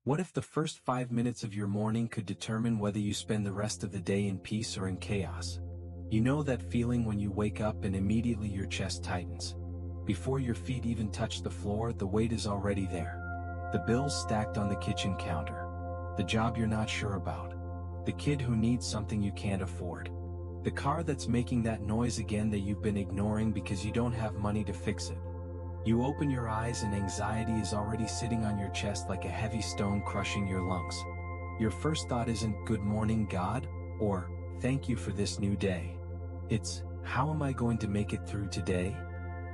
What if the first 5 minutes of your morning could determine whether you spend the rest of the day in peace or in chaos? You know that feeling when you wake up and immediately your chest tightens. Before your feet even touch the floor, the weight is already there. The bills stacked on the kitchen counter. The job you're not sure about. The kid who needs something you can't afford. The car that's making that noise again that you've been ignoring because you don't have money to fix it. You open your eyes and anxiety is already sitting on your chest like a heavy stone crushing your lungs. Your first thought isn't "Good morning, God," or "Thank you for this new day." It's "How am I going to make it through today?"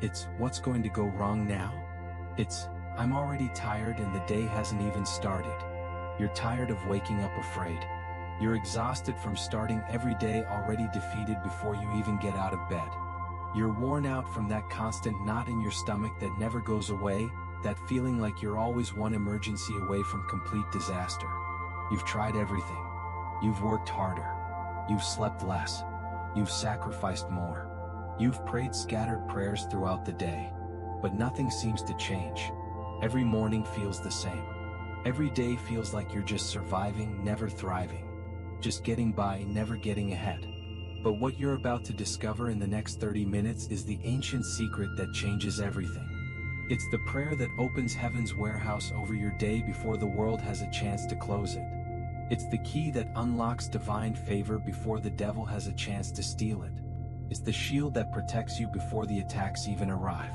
It's "What's going to go wrong now?" It's "I'm already tired and the day hasn't even started." You're tired of waking up afraid. You're exhausted from starting every day already defeated before you even get out of bed. You're worn out from that constant knot in your stomach that never goes away, that feeling like you're always one emergency away from complete disaster. You've tried everything. You've worked harder. You've slept less. You've sacrificed more. You've prayed scattered prayers throughout the day. But nothing seems to change. Every morning feels the same. Every day feels like you're just surviving, never thriving. Just getting by, never getting ahead. But what you're about to discover in the next 30 minutes is the ancient secret that changes everything. It's the prayer that opens heaven's warehouse over your day before the world has a chance to close it. It's the key that unlocks divine favor before the devil has a chance to steal it. It's the shield that protects you before the attacks even arrive.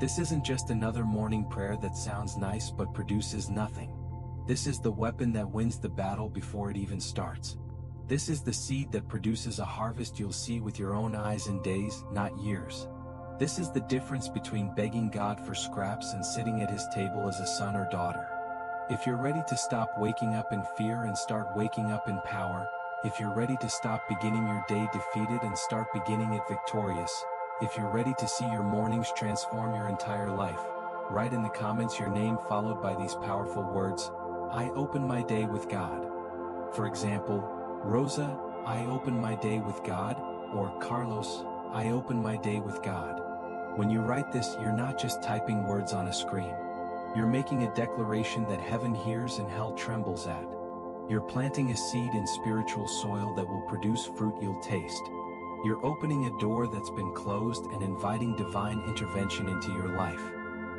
This isn't just another morning prayer that sounds nice but produces nothing. This is the weapon that wins the battle before it even starts. This is the seed that produces a harvest you'll see with your own eyes in days, not years. This is the difference between begging God for scraps and sitting at his table as a son or daughter. If you're ready to stop waking up in fear and start waking up in power, if you're ready to stop beginning your day defeated and start beginning it victorious, if you're ready to see your mornings transform your entire life, write in the comments your name followed by these powerful words: "I open my day with God." For example, Rosa, "I open my day with God," or Carlos, "I open my day with God." When you write this, you're not just typing words on a screen. You're making a declaration that heaven hears and hell trembles at. You're planting a seed in spiritual soil that will produce fruit you'll taste. You're opening a door that's been closed and inviting divine intervention into your life.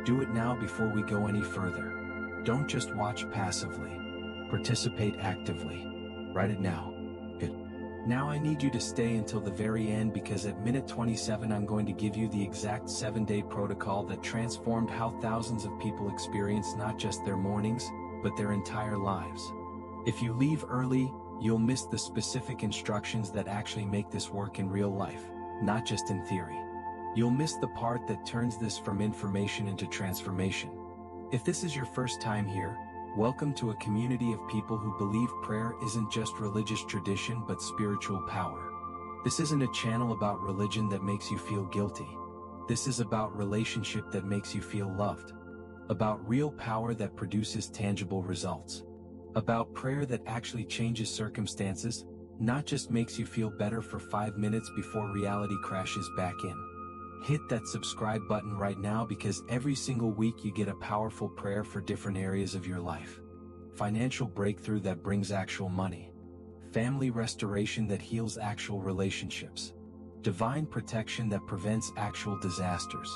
Do it now before we go any further. Don't just watch passively. Participate actively. Write it now. Good. Now I need you to stay until the very end because at minute 27 I'm going to give you the exact 7-day protocol that transformed how thousands of people experience not just their mornings, but their entire lives. If you leave early, you'll miss the specific instructions that actually make this work in real life, not just in theory. You'll miss the part that turns this from information into transformation. If this is your first time here, welcome to a community of people who believe prayer isn't just religious tradition but spiritual power. This isn't a channel about religion that makes you feel guilty. This is about relationship that makes you feel loved. About real power that produces tangible results. About prayer that actually changes circumstances, not just makes you feel better for 5 minutes before reality crashes back in. Hit that subscribe button right now because every single week you get a powerful prayer for different areas of your life. Financial breakthrough that brings actual money. Family restoration that heals actual relationships. Divine protection that prevents actual disasters.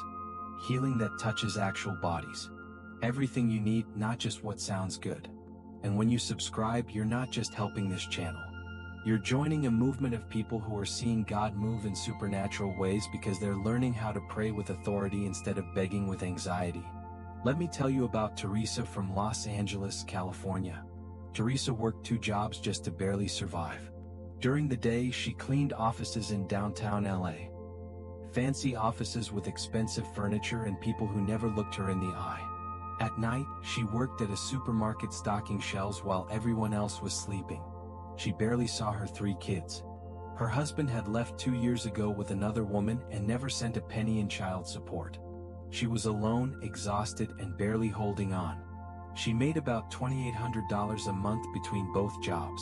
Healing that touches actual bodies. Everything you need, not just what sounds good. And when you subscribe, you're not just helping this channel. You're joining a movement of people who are seeing God move in supernatural ways because they're learning how to pray with authority instead of begging with anxiety. Let me tell you about Teresa from Los Angeles, California. Teresa worked 2 jobs just to barely survive. During the day, she cleaned offices in downtown LA. Fancy offices with expensive furniture and people who never looked her in the eye. At night, she worked at a supermarket stocking shelves while everyone else was sleeping. She barely saw her 3 kids. Her husband had left 2 years ago with another woman and never sent a penny in child support. She was alone, exhausted, and barely holding on. She made about $2,800 a month between both jobs.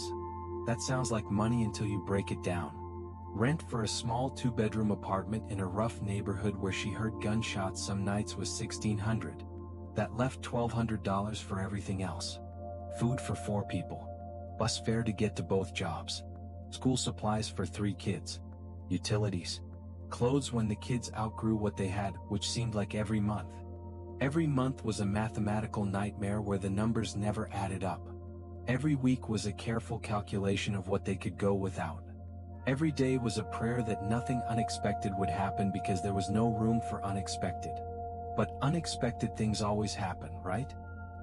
That sounds like money until you break it down. Rent for a small 2-bedroom apartment in a rough neighborhood where she heard gunshots some nights was $1,600. That left $1,200 for everything else. food for 4 people, bus fare to get to both jobs, school supplies for 3 kids, utilities, clothes when the kids outgrew what they had, which seemed like every month. Every month was a mathematical nightmare where the numbers never added up. Every week was a careful calculation of what they could go without. Every day was a prayer that nothing unexpected would happen because there was no room for unexpected. But unexpected things always happen, right?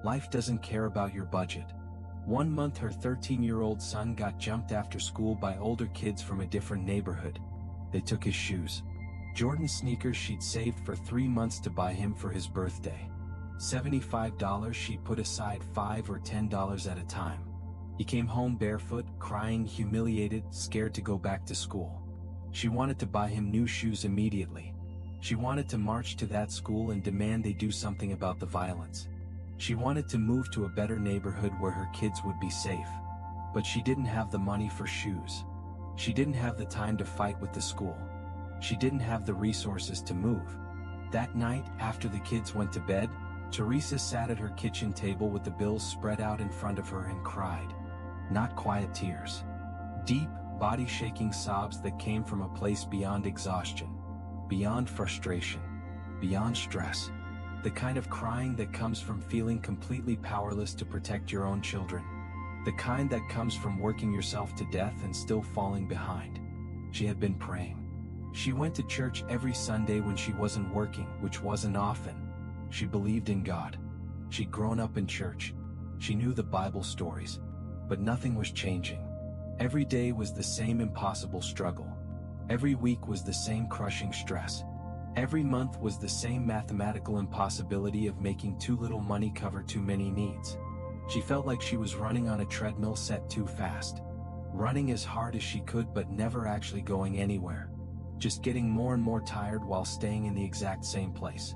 Life doesn't care about your budget. One month her 13-year-old son got jumped after school by older kids from a different neighborhood. They took his shoes. Jordan sneakers she'd saved for 3 months to buy him for his birthday. $75 she'd put aside $5 or $10 at a time. He came home barefoot, crying, humiliated, scared to go back to school. She wanted to buy him new shoes immediately. She wanted to march to that school and demand they do something about the violence. She wanted to move to a better neighborhood where her kids would be safe. But she didn't have the money for shoes. She didn't have the time to fight with the school. She didn't have the resources to move. That night, after the kids went to bed, Teresa sat at her kitchen table with the bills spread out in front of her and cried. Not quiet tears. Deep, body-shaking sobs that came from a place beyond exhaustion, beyond frustration, beyond stress. The kind of crying that comes from feeling completely powerless to protect your own children. The kind that comes from working yourself to death and still falling behind. She had been praying. She went to church every Sunday when she wasn't working, which wasn't often. She believed in God. She'd grown up in church. She knew the Bible stories. But nothing was changing. Every day was the same impossible struggle. Every week was the same crushing stress. Every month was the same mathematical impossibility of making too little money cover too many needs. She felt like she was running on a treadmill set too fast. Running as hard as she could but never actually going anywhere. Just getting more and more tired while staying in the exact same place.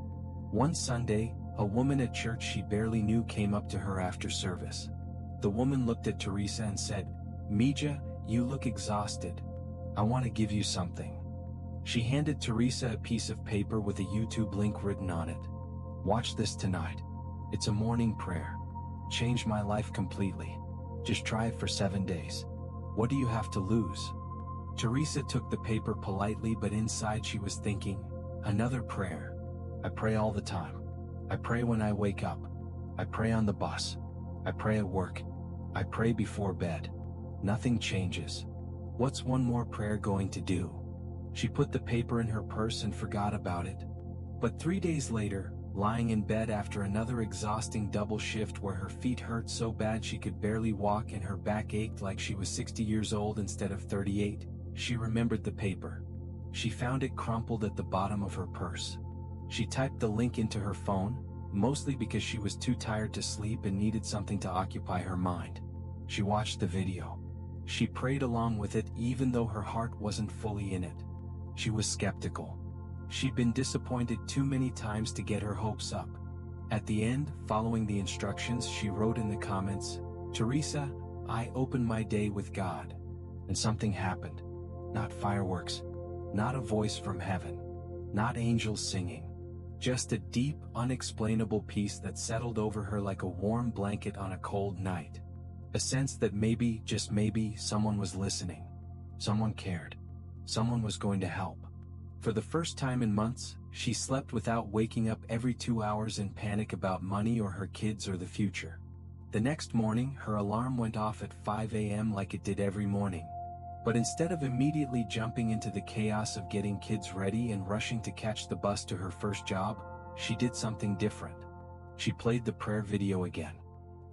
One Sunday, a woman at church she barely knew came up to her after service. The woman looked at Teresa and said, "Mija, you look exhausted. I want to give you something." She handed Teresa a piece of paper with a YouTube link written on it. "Watch this tonight. It's a morning prayer. Changed my life completely. Just try it for 7 days. What do you have to lose?" Teresa took the paper politely, but inside she was thinking, another prayer. I pray all the time. I pray when I wake up. I pray on the bus. I pray at work. I pray before bed. Nothing changes. What's one more prayer going to do? She put the paper in her purse and forgot about it. But 3 days later, lying in bed after another exhausting double shift where her feet hurt so bad she could barely walk and her back ached like she was 60 years old instead of 38, she remembered the paper. She found it crumpled at the bottom of her purse. She typed the link into her phone, mostly because she was too tired to sleep and needed something to occupy her mind. She watched the video. She prayed along with it even though her heart wasn't fully in it. She was skeptical. She'd been disappointed too many times to get her hopes up. At the end, following the instructions, she wrote in the comments, "Teresa, I opened my day with God." And something happened. Not fireworks. Not a voice from heaven. Not angels singing. Just a deep, unexplainable peace that settled over her like a warm blanket on a cold night. A sense that maybe, just maybe, someone was listening. Someone cared. Someone was going to help. For the first time in months, she slept without waking up every 2 hours in panic about money or her kids or the future. The next morning, her alarm went off at 5 a.m. like it did every morning. But instead of immediately jumping into the chaos of getting kids ready and rushing to catch the bus to her first job, she did something different. She played the prayer video again.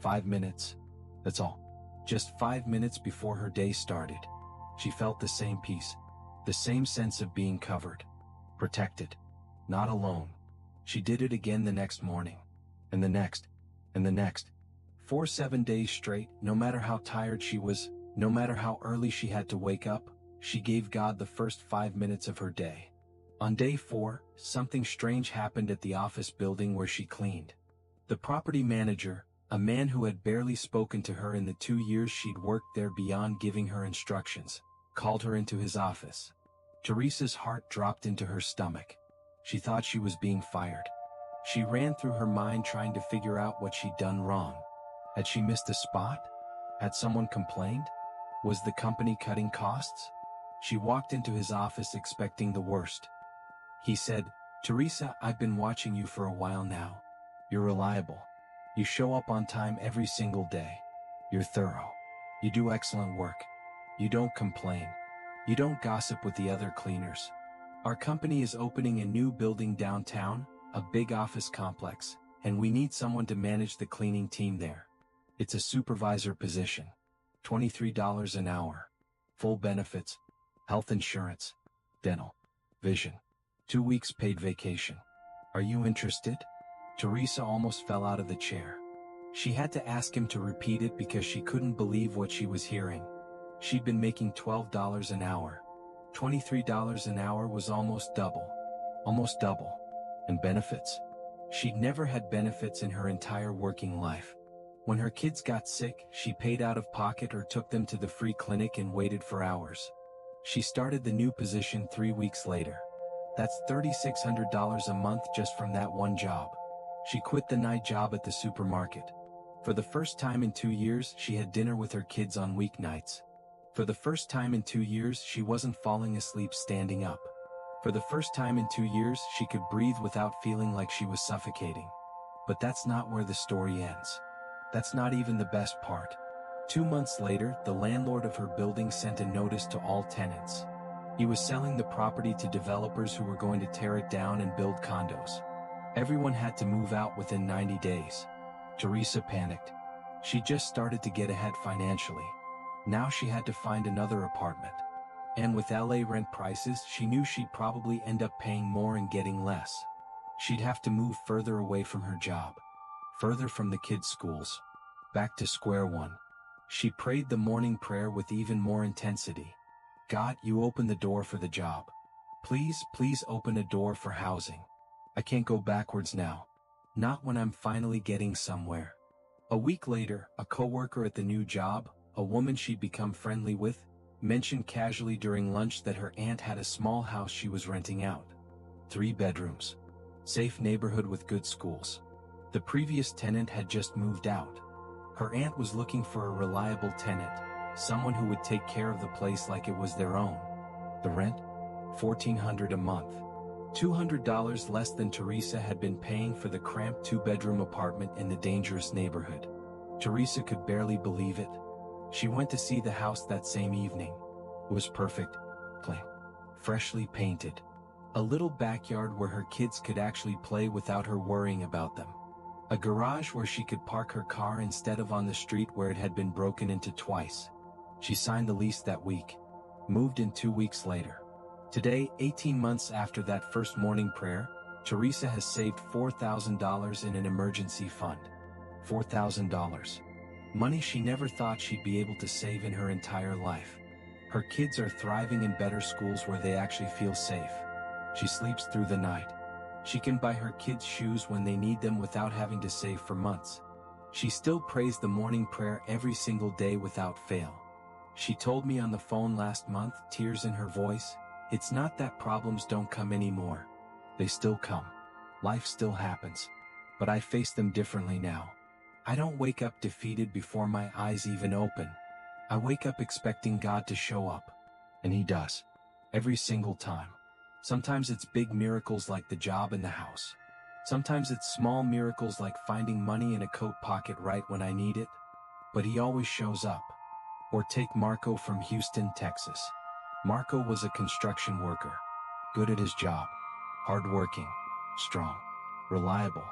5 minutes. That's all. Just 5 minutes before her day started. She felt the same peace. The same sense of being covered. Protected. Not alone. She did it again the next morning. And the next. And the next. For 7 days straight, no matter how tired she was, no matter how early she had to wake up, she gave God the first 5 minutes of her day. On day 4, something strange happened at the office building where she cleaned. The property manager, a man who had barely spoken to her in the 2 years she'd worked there beyond giving her instructions, called her into his office. Teresa's heart dropped into her stomach. She thought she was being fired. She ran through her mind trying to figure out what she'd done wrong. Had she missed a spot? Had someone complained? Was the company cutting costs? She walked into his office expecting the worst. He said, "Teresa, I've been watching you for a while now. You're reliable. You show up on time every single day. You're thorough. You do excellent work. You don't complain. You don't gossip with the other cleaners. Our company is opening a new building downtown, a big office complex, and we need someone to manage the cleaning team there. It's a supervisor position. $23 an hour. Full benefits, health insurance, dental, vision. 2 weeks paid vacation. Are you interested?" Teresa almost fell out of the chair. She had to ask him to repeat it because she couldn't believe what she was hearing. She'd been making $12 an hour. $23 an hour was almost double. Almost double. And benefits? She'd never had benefits in her entire working life. When her kids got sick, she paid out of pocket or took them to the free clinic and waited for hours. She started the new position 3 weeks later. That's $3,600 a month just from that one job. She quit the night job at the supermarket. For the first time in 2 years, she had dinner with her kids on weeknights. For the first time in 2 years, she wasn't falling asleep standing up. For the first time in 2 years, she could breathe without feeling like she was suffocating. But that's not where the story ends. That's not even the best part. 2 months later, the landlord of her building sent a notice to all tenants. He was selling the property to developers who were going to tear it down and build condos. Everyone had to move out within 90 days. Teresa panicked. She just started to get ahead financially. Now she had to find another apartment. And with LA rent prices, she knew she'd probably end up paying more and getting less. She'd have to move further away from her job. Further from the kids' schools. Back to square one. She prayed the morning prayer with even more intensity. "God, you open the door for the job. Please, please open a door for housing. I can't go backwards now. Not when I'm finally getting somewhere." A week later, a coworker at the new job, a woman she'd become friendly with, mentioned casually during lunch that her aunt had a small house she was renting out. 3 bedrooms. Safe neighborhood with good schools. The previous tenant had just moved out. Her aunt was looking for a reliable tenant, someone who would take care of the place like it was their own. The rent? $1,400 a month. $200 less than Teresa had been paying for the cramped 2-bedroom apartment in the dangerous neighborhood. Teresa could barely believe it. She went to see the house that same evening. It was perfect, clean, freshly painted. A little backyard where her kids could actually play without her worrying about them. A garage where she could park her car instead of on the street where it had been broken into twice. She signed the lease that week. Moved in 2 weeks later. Today, 18 months after that first morning prayer, Teresa has saved $4,000 in an emergency fund. $4,000. Money she never thought she'd be able to save in her entire life. Her kids are thriving in better schools where they actually feel safe. She sleeps through the night. She can buy her kids shoes when they need them without having to save for months. She still prays the morning prayer every single day without fail. She told me on the phone last month, tears in her voice, "It's not that problems don't come anymore. They still come. Life still happens. But I face them differently now. I don't wake up defeated before my eyes even open. I wake up expecting God to show up. And He does. Every single time. Sometimes it's big miracles like the job in the house. Sometimes it's small miracles like finding money in a coat pocket right when I need it. But He always shows up." Or take Marco from Houston, Texas. Marco was a construction worker. Good at his job. Hardworking. Strong. Reliable.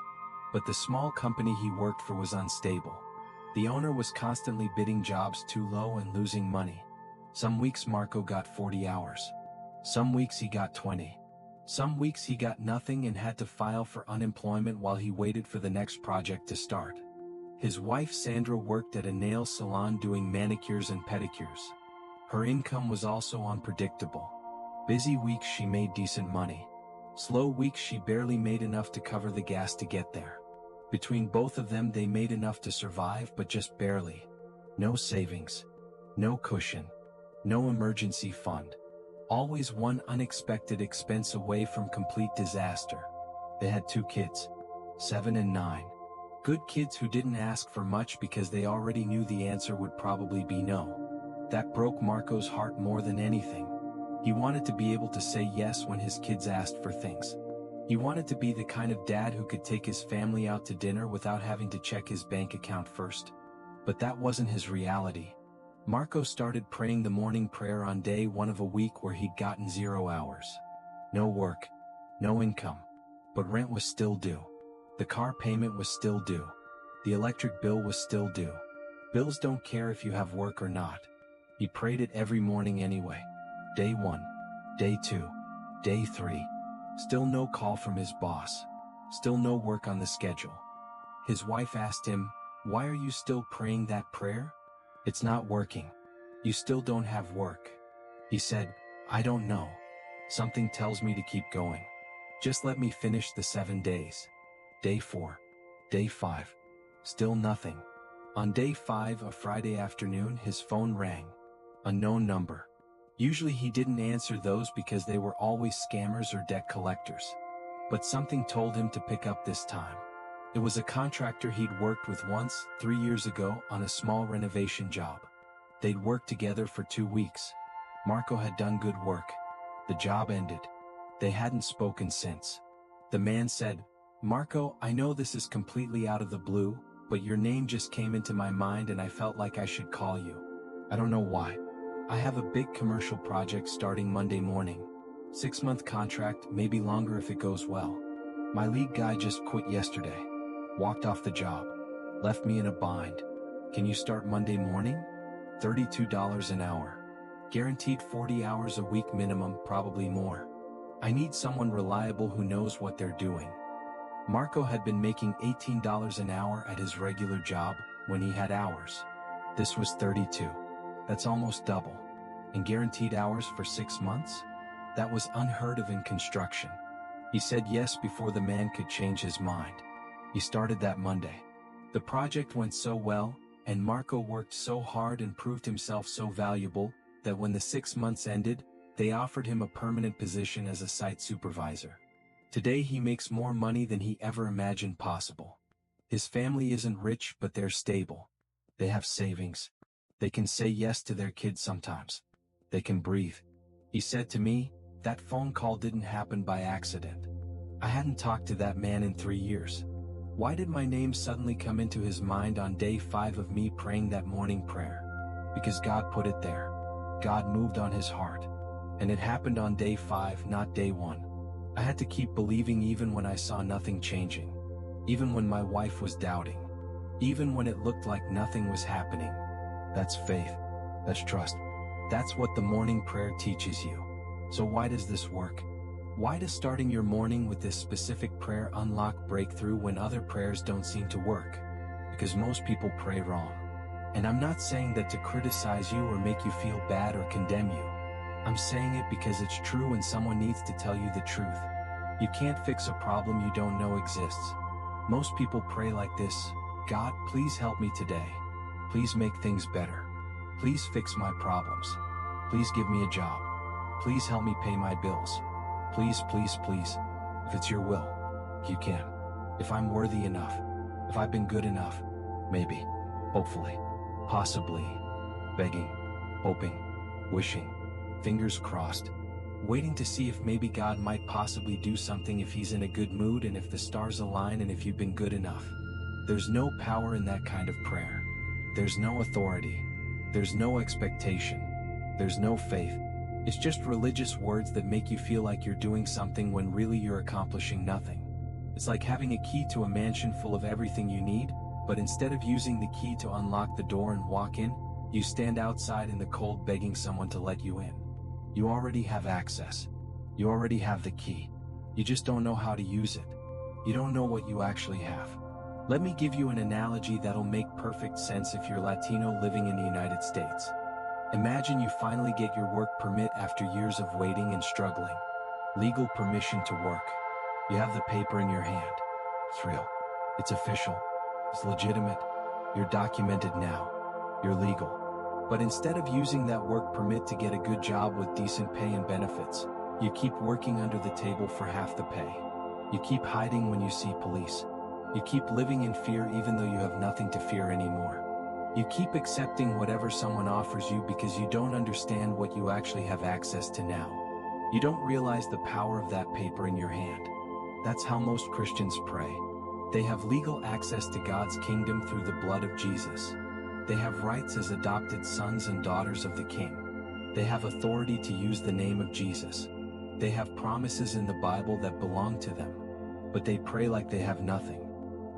But the small company he worked for was unstable. The owner was constantly bidding jobs too low and losing money. Some weeks Marco got 40 hours. Some weeks he got 20. Some weeks he got nothing and had to file for unemployment while he waited for the next project to start. His wife Sandra worked at a nail salon doing manicures and pedicures. Her income was also unpredictable. Busy weeks she made decent money. Slow weeks she barely made enough to cover the gas to get there. Between both of them they made enough to survive, but just barely. No savings. No cushion. No emergency fund. Always one unexpected expense away from complete disaster. They had 2 kids. 7 and 9. Good kids who didn't ask for much because they already knew the answer would probably be no. That broke Marco's heart more than anything. He wanted to be able to say yes when his kids asked for things. He wanted to be the kind of dad who could take his family out to dinner without having to check his bank account first. But that wasn't his reality. Marco started praying the morning prayer on day 1 of a week where he'd gotten 0 hours. No work. No income. But rent was still due. The car payment was still due. The electric bill was still due. Bills don't care if you have work or not. He prayed it every morning anyway. Day 1. Day 2. Day 3. Still no call from his boss. Still no work on the schedule. His wife asked him, "Why are you still praying that prayer? It's not working. You still don't have work." He said, "I don't know. Something tells me to keep going. Just let me finish the 7 days." Day 4. Day 5. Still nothing. On day 5, a Friday afternoon, his phone rang. Unknown number. Usually he didn't answer those because they were always scammers or debt collectors. But something told him to pick up this time. It was a contractor he'd worked with once, 3 years ago, on a small renovation job. They'd worked together for 2 weeks. Marco had done good work. The job ended. They hadn't spoken since. The man said, "Marco, I know this is completely out of the blue, but your name just came into my mind and I felt like I should call you. I don't know why. I have a big commercial project starting Monday morning. 6-month contract, maybe longer if it goes well. My lead guy just quit yesterday. Walked off the job. Left me in a bind. Can you start Monday morning? $32 an hour. Guaranteed 40 hours a week minimum, probably more. I need someone reliable who knows what they're doing." Marco had been making $18 an hour at his regular job when he had hours. This was 32. That's almost double. And guaranteed hours for 6 months? That was unheard of in construction. He said yes before the man could change his mind. He started that Monday. The project went so well, and Marco worked so hard and proved himself so valuable, that when the 6 months ended, they offered him a permanent position as a site supervisor. Today he makes more money than he ever imagined possible. His family isn't rich, but they're stable. They have savings. They can say yes to their kids sometimes. They can breathe. He said to me, "That phone call didn't happen by accident. I hadn't talked to that man in 3 years. Why did my name suddenly come into his mind on day 5 of me praying that morning prayer? Because God put it there. God moved on his heart. And it happened on day 5, not day 1. I had to keep believing even when I saw nothing changing. Even when my wife was doubting. Even when it looked like nothing was happening. That's faith. That's trust. That's what the morning prayer teaches you. So why does this work? Why does starting your morning with this specific prayer unlock breakthrough when other prayers don't seem to work? Because most people pray wrong. And I'm not saying that to criticize you or make you feel bad or condemn you. I'm saying it because it's true and someone needs to tell you the truth. You can't fix a problem you don't know exists. Most people pray like this: "God, please help me today. Please make things better. Please fix my problems. Please give me a job. Please help me pay my bills. Please, please, please. If it's your will, you can. If I'm worthy enough. If I've been good enough. Maybe. Hopefully. Possibly. Begging. Hoping. Wishing. Fingers crossed. Waiting to see if maybe God might possibly do something if he's in a good mood and if the stars align and if you've been good enough." There's no power in that kind of prayer. There's no authority. There's no expectation. There's no faith. It's just religious words that make you feel like you're doing something when really you're accomplishing nothing. It's like having a key to a mansion full of everything you need, but instead of using the key to unlock the door and walk in, you stand outside in the cold begging someone to let you in. You already have access. You already have the key. You just don't know how to use it. You don't know what you actually have. Let me give you an analogy that'll make perfect sense if you're Latino living in the United States. Imagine you finally get your work permit after years of waiting and struggling. Legal permission to work. You have the paper in your hand. It's real. It's official. It's legitimate. You're documented now. You're legal. But instead of using that work permit to get a good job with decent pay and benefits, you keep working under the table for half the pay. You keep hiding when you see police. You keep living in fear even though you have nothing to fear anymore. You keep accepting whatever someone offers you because you don't understand what you actually have access to now. You don't realize the power of that paper in your hand. That's how most Christians pray. They have legal access to God's kingdom through the blood of Jesus. They have rights as adopted sons and daughters of the King. They have authority to use the name of Jesus. They have promises in the Bible that belong to them. But they pray like they have nothing.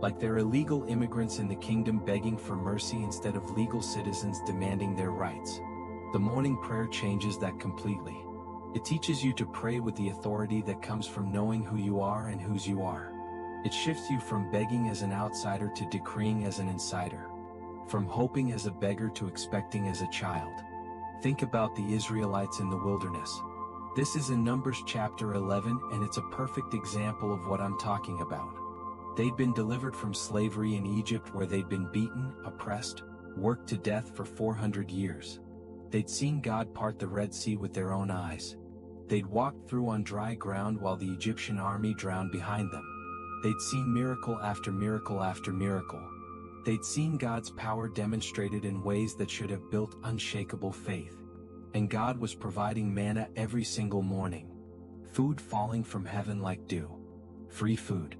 Like they're illegal immigrants in the kingdom begging for mercy instead of legal citizens demanding their rights. The morning prayer changes that completely. It teaches you to pray with the authority that comes from knowing who you are and whose you are. It shifts you from begging as an outsider to decreeing as an insider. From hoping as a beggar to expecting as a child. Think about the Israelites in the wilderness. This is in Numbers chapter 11, and it's a perfect example of what I'm talking about. They'd been delivered from slavery in Egypt where they'd been beaten, oppressed, worked to death for 400 years. They'd seen God part the Red Sea with their own eyes. They'd walked through on dry ground while the Egyptian army drowned behind them. They'd seen miracle after miracle after miracle. They'd seen God's power demonstrated in ways that should have built unshakable faith. And God was providing manna every single morning. Food falling from heaven like dew. Free food.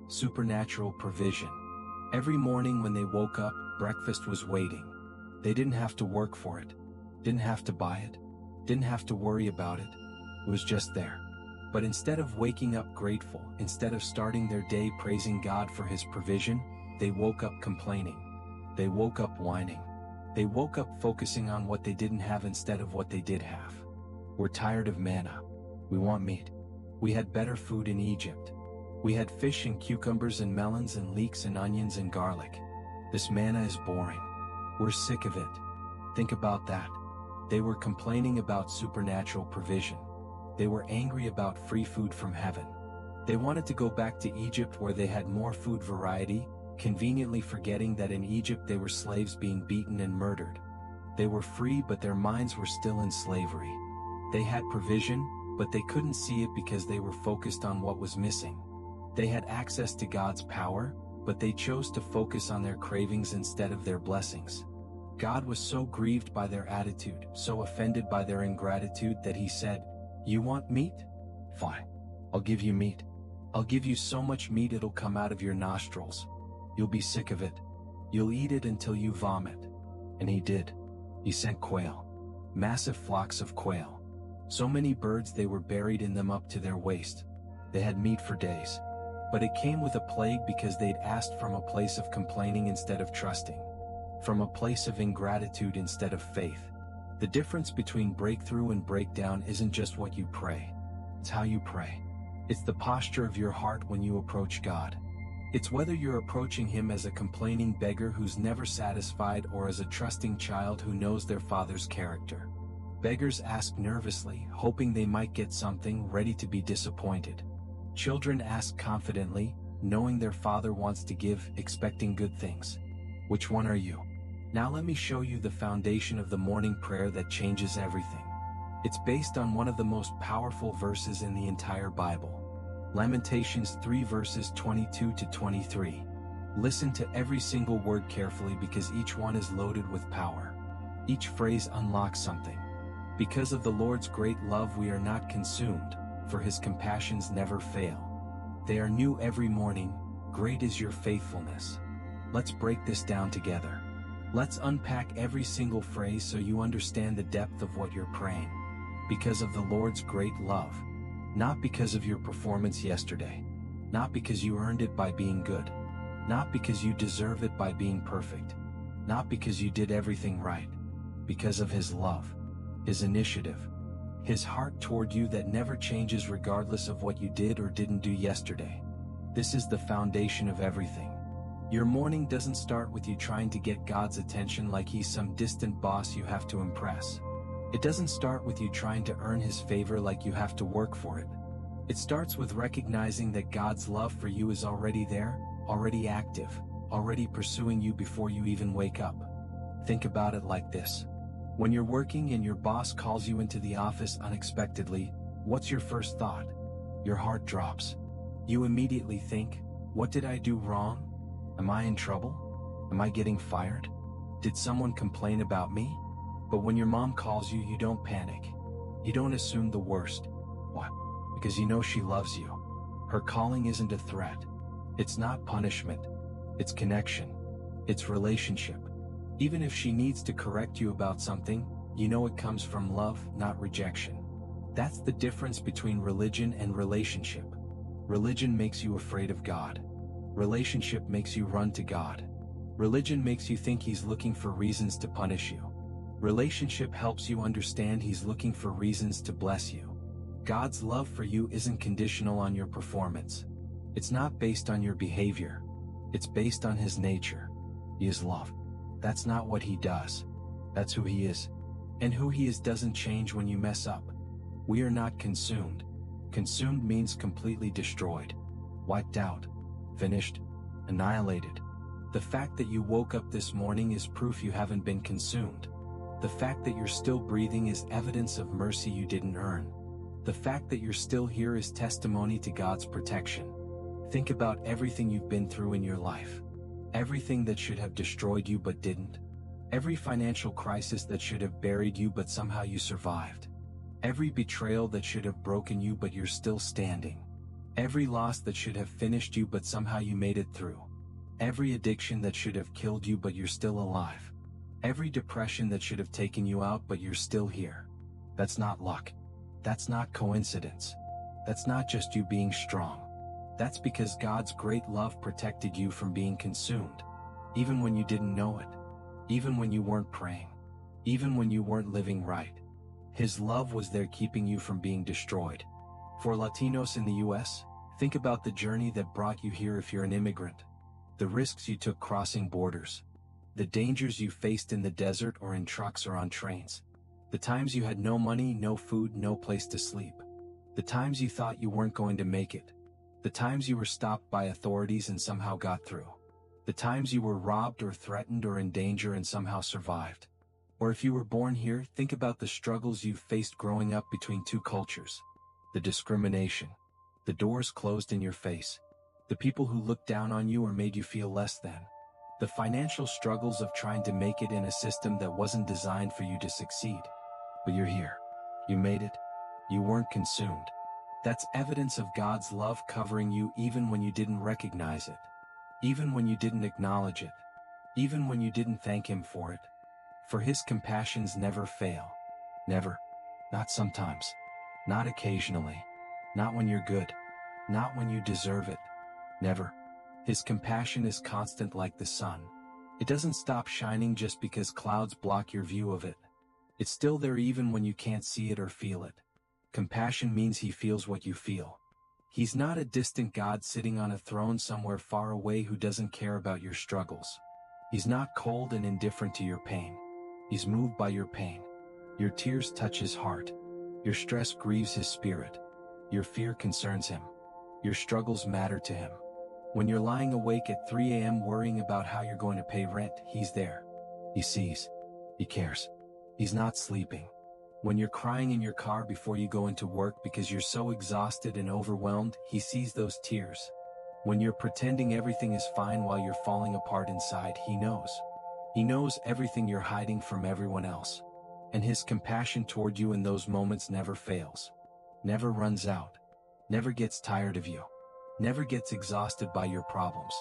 Supernatural provision. Every morning when they woke up, breakfast was waiting. They didn't have to work for it. Didn't have to buy it. Didn't have to worry about it. It was just there. But instead of waking up grateful, instead of starting their day praising God for His provision, they woke up complaining. They woke up whining. They woke up focusing on what they didn't have instead of what they did have. We're tired of manna. We want meat. We had better food in Egypt. We had fish and cucumbers and melons and leeks and onions and garlic. This manna is boring. We're sick of it. Think about that. They were complaining about supernatural provision. They were angry about free food from heaven. They wanted to go back to Egypt where they had more food variety, conveniently forgetting that in Egypt they were slaves being beaten and murdered. They were free, but their minds were still in slavery. They had provision, but they couldn't see it because they were focused on what was missing. They had access to God's power, but they chose to focus on their cravings instead of their blessings. God was so grieved by their attitude, so offended by their ingratitude that He said, "You want meat? Fine. I'll give you meat. I'll give you so much meat it'll come out of your nostrils. You'll be sick of it. You'll eat it until you vomit." And He did. He sent quail. Massive flocks of quail. So many birds they were buried in them up to their waist. They had meat for days. But it came with a plague because they'd asked from a place of complaining instead of trusting. From a place of ingratitude instead of faith. The difference between breakthrough and breakdown isn't just what you pray. It's how you pray. It's the posture of your heart when you approach God. It's whether you're approaching Him as a complaining beggar who's never satisfied or as a trusting child who knows their Father's character. Beggars ask nervously, hoping they might get something, ready to be disappointed. Children ask confidently, knowing their Father wants to give, expecting good things. Which one are you? Now let me show you the foundation of the morning prayer that changes everything. It's based on one of the most powerful verses in the entire Bible. Lamentations 3 verses 22 to 23. Listen to every single word carefully because each one is loaded with power. Each phrase unlocks something. Because of the Lord's great love we are not consumed, for His compassions never fail. They are new every morning, great is your faithfulness. Let's break this down together. Let's unpack every single phrase so you understand the depth of what you're praying. Because of the Lord's great love. Not because of your performance yesterday. Not because you earned it by being good. Not because you deserve it by being perfect. Not because you did everything right. Because of His love. His initiative. His heart toward you that never changes regardless of what you did or didn't do yesterday. This is the foundation of everything. Your morning doesn't start with you trying to get God's attention like He's some distant boss you have to impress. It doesn't start with you trying to earn His favor like you have to work for it. It starts with recognizing that God's love for you is already there, already active, already pursuing you before you even wake up. Think about it like this. When you're working and your boss calls you into the office unexpectedly, what's your first thought? Your heart drops. You immediately think, What did I do wrong? Am I in trouble? Am I getting fired? Did someone complain about me? But when your mom calls you, you don't panic. You don't assume the worst. Why? Because you know she loves you. Her calling isn't a threat. It's not punishment. It's connection. It's relationship. Even if she needs to correct you about something, you know it comes from love, not rejection. That's the difference between religion and relationship. Religion makes you afraid of God. Relationship makes you run to God. Religion makes you think He's looking for reasons to punish you. Relationship helps you understand He's looking for reasons to bless you. God's love for you isn't conditional on your performance. It's not based on your behavior. It's based on His nature. He is love. That's not what He does. That's who He is. And who He is doesn't change when you mess up. We are not consumed. Consumed means completely destroyed, wiped out, finished, annihilated. The fact that you woke up this morning is proof you haven't been consumed. The fact that you're still breathing is evidence of mercy you didn't earn. The fact that you're still here is testimony to God's protection. Think about everything you've been through in your life. Everything that should have destroyed you but didn't. Every financial crisis that should have buried you but somehow you survived. Every betrayal that should have broken you but you're still standing. Every loss that should have finished you but somehow you made it through. Every addiction that should have killed you but you're still alive. Every depression that should have taken you out but you're still here. That's not luck. That's not coincidence. That's not just you being strong. That's because God's great love protected you from being consumed. Even when you didn't know it. Even when you weren't praying. Even when you weren't living right. His love was there keeping you from being destroyed. For Latinos in the U.S., think about the journey that brought you here if you're an immigrant. The risks you took crossing borders. The dangers you faced in the desert or in trucks or on trains. The times you had no money, no food, no place to sleep. The times you thought you weren't going to make it. The times you were stopped by authorities and somehow got through. The times you were robbed or threatened or in danger and somehow survived. Or if you were born here, think about the struggles you've faced growing up between two cultures. The discrimination. The doors closed in your face. The people who looked down on you or made you feel less than. The financial struggles of trying to make it in a system that wasn't designed for you to succeed. But you're here. You made it. You weren't consumed. That's evidence of God's love covering you even when you didn't recognize it. Even when you didn't acknowledge it. Even when you didn't thank Him for it. For His compassions never fail. Never. Not sometimes. Not occasionally. Not when you're good. Not when you deserve it. Never. His compassion is constant like the sun. It doesn't stop shining just because clouds block your view of it. It's still there even when you can't see it or feel it. Compassion means He feels what you feel. He's not a distant God sitting on a throne somewhere far away who doesn't care about your struggles. He's not cold and indifferent to your pain. He's moved by your pain. Your tears touch His heart. Your stress grieves His spirit. Your fear concerns Him. Your struggles matter to Him. When you're lying awake at 3 a.m. worrying about how you're going to pay rent, He's there. He sees. He cares. He's not sleeping. When you're crying in your car before you go into work because you're so exhausted and overwhelmed, He sees those tears. When you're pretending everything is fine while you're falling apart inside, He knows. He knows everything you're hiding from everyone else. And His compassion toward you in those moments never fails. Never runs out. Never gets tired of you. Never gets exhausted by your problems.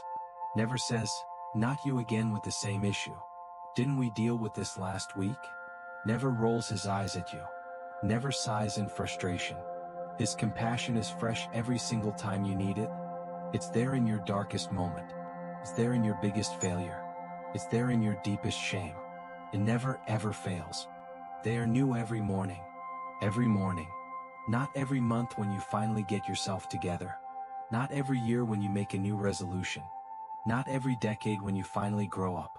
Never says, "Not you again with the same issue. Didn't we deal with this last week?" Never rolls His eyes at you. Never sighs in frustration. His compassion is fresh every single time you need it. It's there in your darkest moment. It's there in your biggest failure. It's there in your deepest shame. It never ever fails. They are new every morning. Every morning. Not every month when you finally get yourself together. Not every year when you make a new resolution. Not every decade when you finally grow up.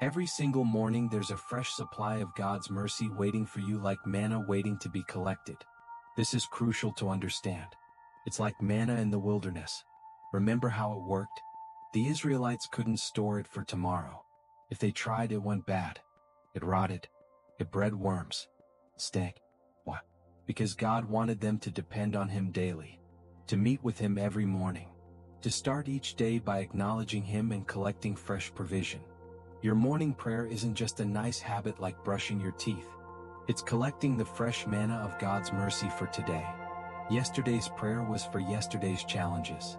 Every single morning there's a fresh supply of God's mercy waiting for you like manna waiting to be collected. This is crucial to understand. It's like manna in the wilderness. Remember how it worked? The Israelites couldn't store it for tomorrow. If they tried, it went bad. It rotted. It bred worms. Stank. Why? Because God wanted them to depend on Him daily. To meet with Him every morning. To start each day by acknowledging Him and collecting fresh provision. Your morning prayer isn't just a nice habit like brushing your teeth. It's collecting the fresh manna of God's mercy for today. Yesterday's prayer was for yesterday's challenges.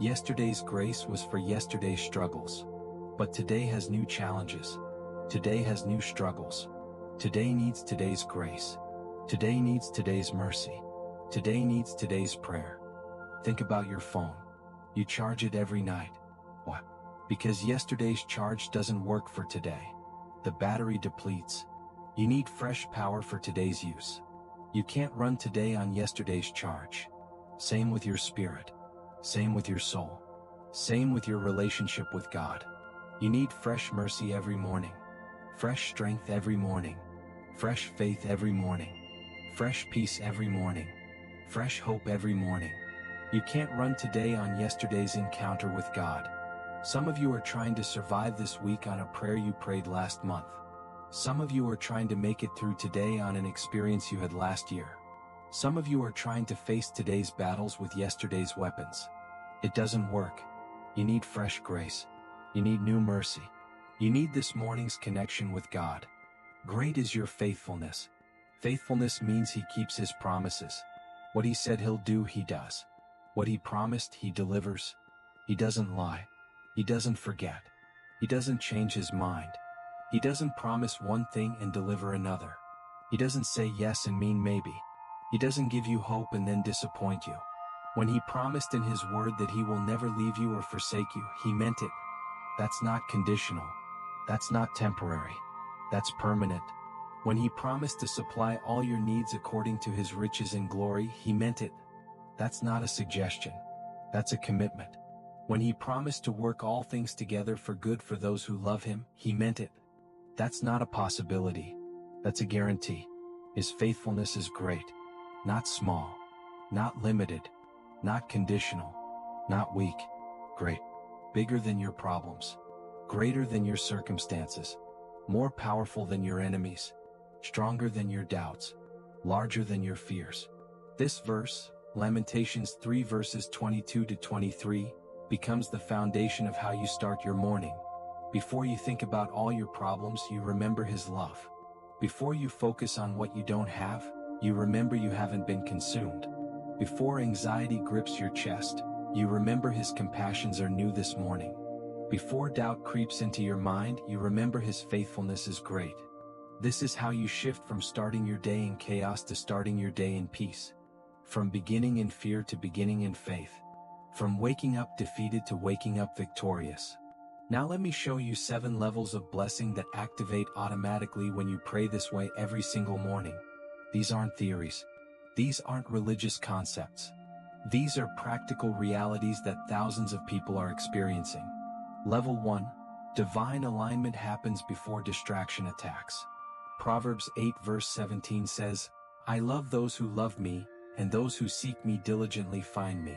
Yesterday's grace was for yesterday's struggles. But today has new challenges. Today has new struggles. Today needs today's grace. Today needs today's mercy. Today needs today's prayer. Think about your phone. You charge it every night. Why? Because yesterday's charge doesn't work for today. The battery depletes. You need fresh power for today's use. You can't run today on yesterday's charge. Same with your spirit. Same with your soul. Same with your relationship with God. You need fresh mercy every morning. Fresh strength every morning. Fresh faith every morning. Fresh peace every morning. Fresh hope every morning. You can't run today on yesterday's encounter with God. Some of you are trying to survive this week on a prayer you prayed last month. Some of you are trying to make it through today on an experience you had last year. Some of you are trying to face today's battles with yesterday's weapons. It doesn't work. You need fresh grace. You need new mercy. You need this morning's connection with God. Great is your faithfulness. Faithfulness means He keeps His promises. What He said He'll do, He does. What He promised, He delivers. He doesn't lie. He doesn't forget. He doesn't change His mind. He doesn't promise one thing and deliver another. He doesn't say yes and mean maybe. He doesn't give you hope and then disappoint you. When He promised in His word that He will never leave you or forsake you, He meant it. That's not conditional. That's not temporary. That's permanent. When He promised to supply all your needs according to His riches and glory, He meant it. That's not a suggestion. That's a commitment. When He promised to work all things together for good for those who love Him, He meant it. That's not a possibility. That's a guarantee. His faithfulness is great. Not small. Not limited. Not conditional. Not weak. Great. Bigger than your problems. Greater than your circumstances. More powerful than your enemies. Stronger than your doubts. Larger than your fears. This verse, Lamentations 3 verses 22 to 23, becomes the foundation of how you start your morning. Before you think about all your problems, you remember His love. Before you focus on what you don't have, you remember you haven't been consumed. Before anxiety grips your chest, you remember His compassions are new this morning. Before doubt creeps into your mind, you remember His faithfulness is great. This is how you shift from starting your day in chaos to starting your day in peace. From beginning in fear to beginning in faith. From waking up defeated to waking up victorious. Now let me show you 7 levels of blessing that activate automatically when you pray this way every single morning. These aren't theories. These aren't religious concepts. These are practical realities that thousands of people are experiencing. Level 1. Divine alignment happens before distraction attacks. Proverbs 8 verse 17 says, "I love those who love me, and those who seek me diligently find me."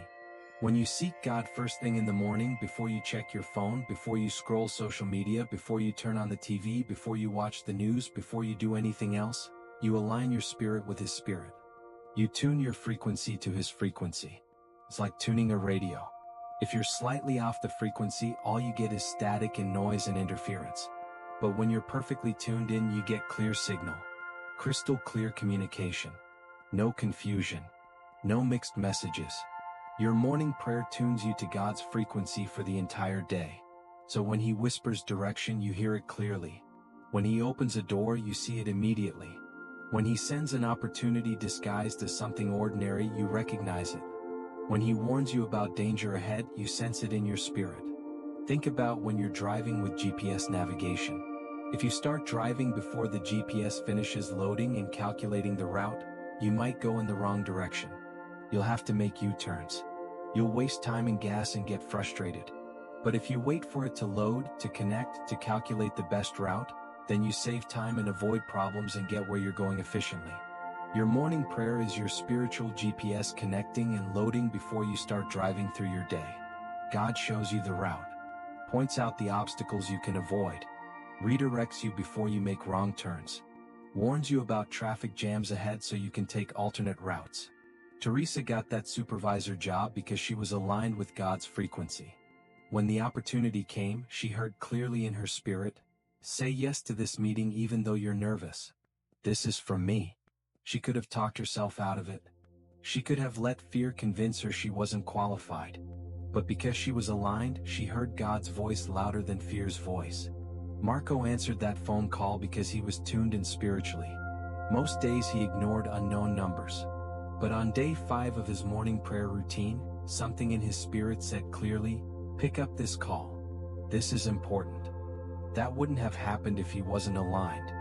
When you seek God first thing in the morning, before you check your phone, before you scroll social media, before you turn on the TV, before you watch the news, before you do anything else, you align your spirit with His spirit. You tune your frequency to His frequency. It's like tuning a radio. If you're slightly off the frequency, all you get is static and noise and interference. But when you're perfectly tuned in, you get clear signal. Crystal clear communication. No confusion. No mixed messages. Your morning prayer tunes you to God's frequency for the entire day. So when He whispers direction, you hear it clearly. When He opens a door, you see it immediately. When He sends an opportunity disguised as something ordinary, you recognize it. When He warns you about danger ahead, you sense it in your spirit. Think about when you're driving with GPS navigation. If you start driving before the GPS finishes loading and calculating the route, you might go in the wrong direction. You'll have to make U-turns. You'll waste time and gas and get frustrated. But if you wait for it to load, to connect, to calculate the best route, then you save time and avoid problems and get where you're going efficiently. Your morning prayer is your spiritual GPS connecting and loading before you start driving through your day. God shows you the route, points out the obstacles you can avoid, redirects you before you make wrong turns, warns you about traffic jams ahead so you can take alternate routes. Teresa got that supervisor job because she was aligned with God's frequency. When the opportunity came, she heard clearly in her spirit, "Say yes to this meeting even though you're nervous. This is from me." She could have talked herself out of it. She could have let fear convince her she wasn't qualified. But because she was aligned, she heard God's voice louder than fear's voice. Marco answered that phone call because he was tuned in spiritually. Most days he ignored unknown numbers. But on day 5 of his morning prayer routine, something in his spirit said clearly, "Pick up this call. This is important." That wouldn't have happened if he wasn't aligned.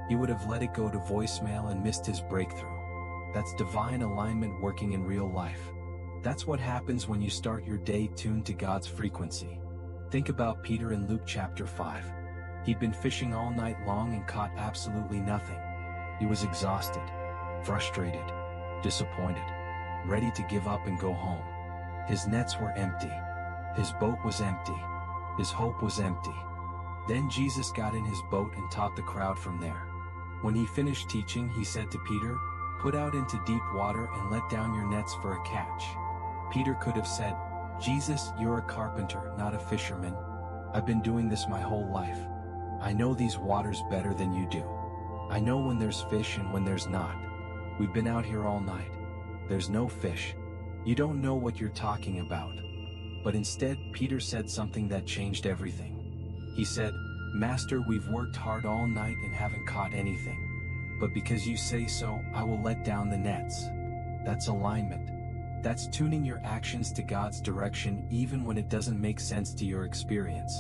He would have let it go to voicemail and missed his breakthrough. That's divine alignment working in real life. That's what happens when you start your day tuned to God's frequency. Think about Peter in Luke chapter 5. He'd been fishing all night long and caught absolutely nothing. He was exhausted, frustrated, disappointed, ready to give up and go home. His nets were empty. His boat was empty. His hope was empty. Then Jesus got in his boat and taught the crowd from there. When he finished teaching, he said to Peter, "Put out into deep water and let down your nets for a catch." Peter could have said, "Jesus, you're a carpenter, not a fisherman. I've been doing this my whole life. I know these waters better than you do. I know when there's fish and when there's not. We've been out here all night. There's no fish. You don't know what you're talking about." But instead, Peter said something that changed everything. He said, "Master, we've worked hard all night and haven't caught anything. But because you say so, I will let down the nets." That's alignment. That's tuning your actions to God's direction even when it doesn't make sense to your experience.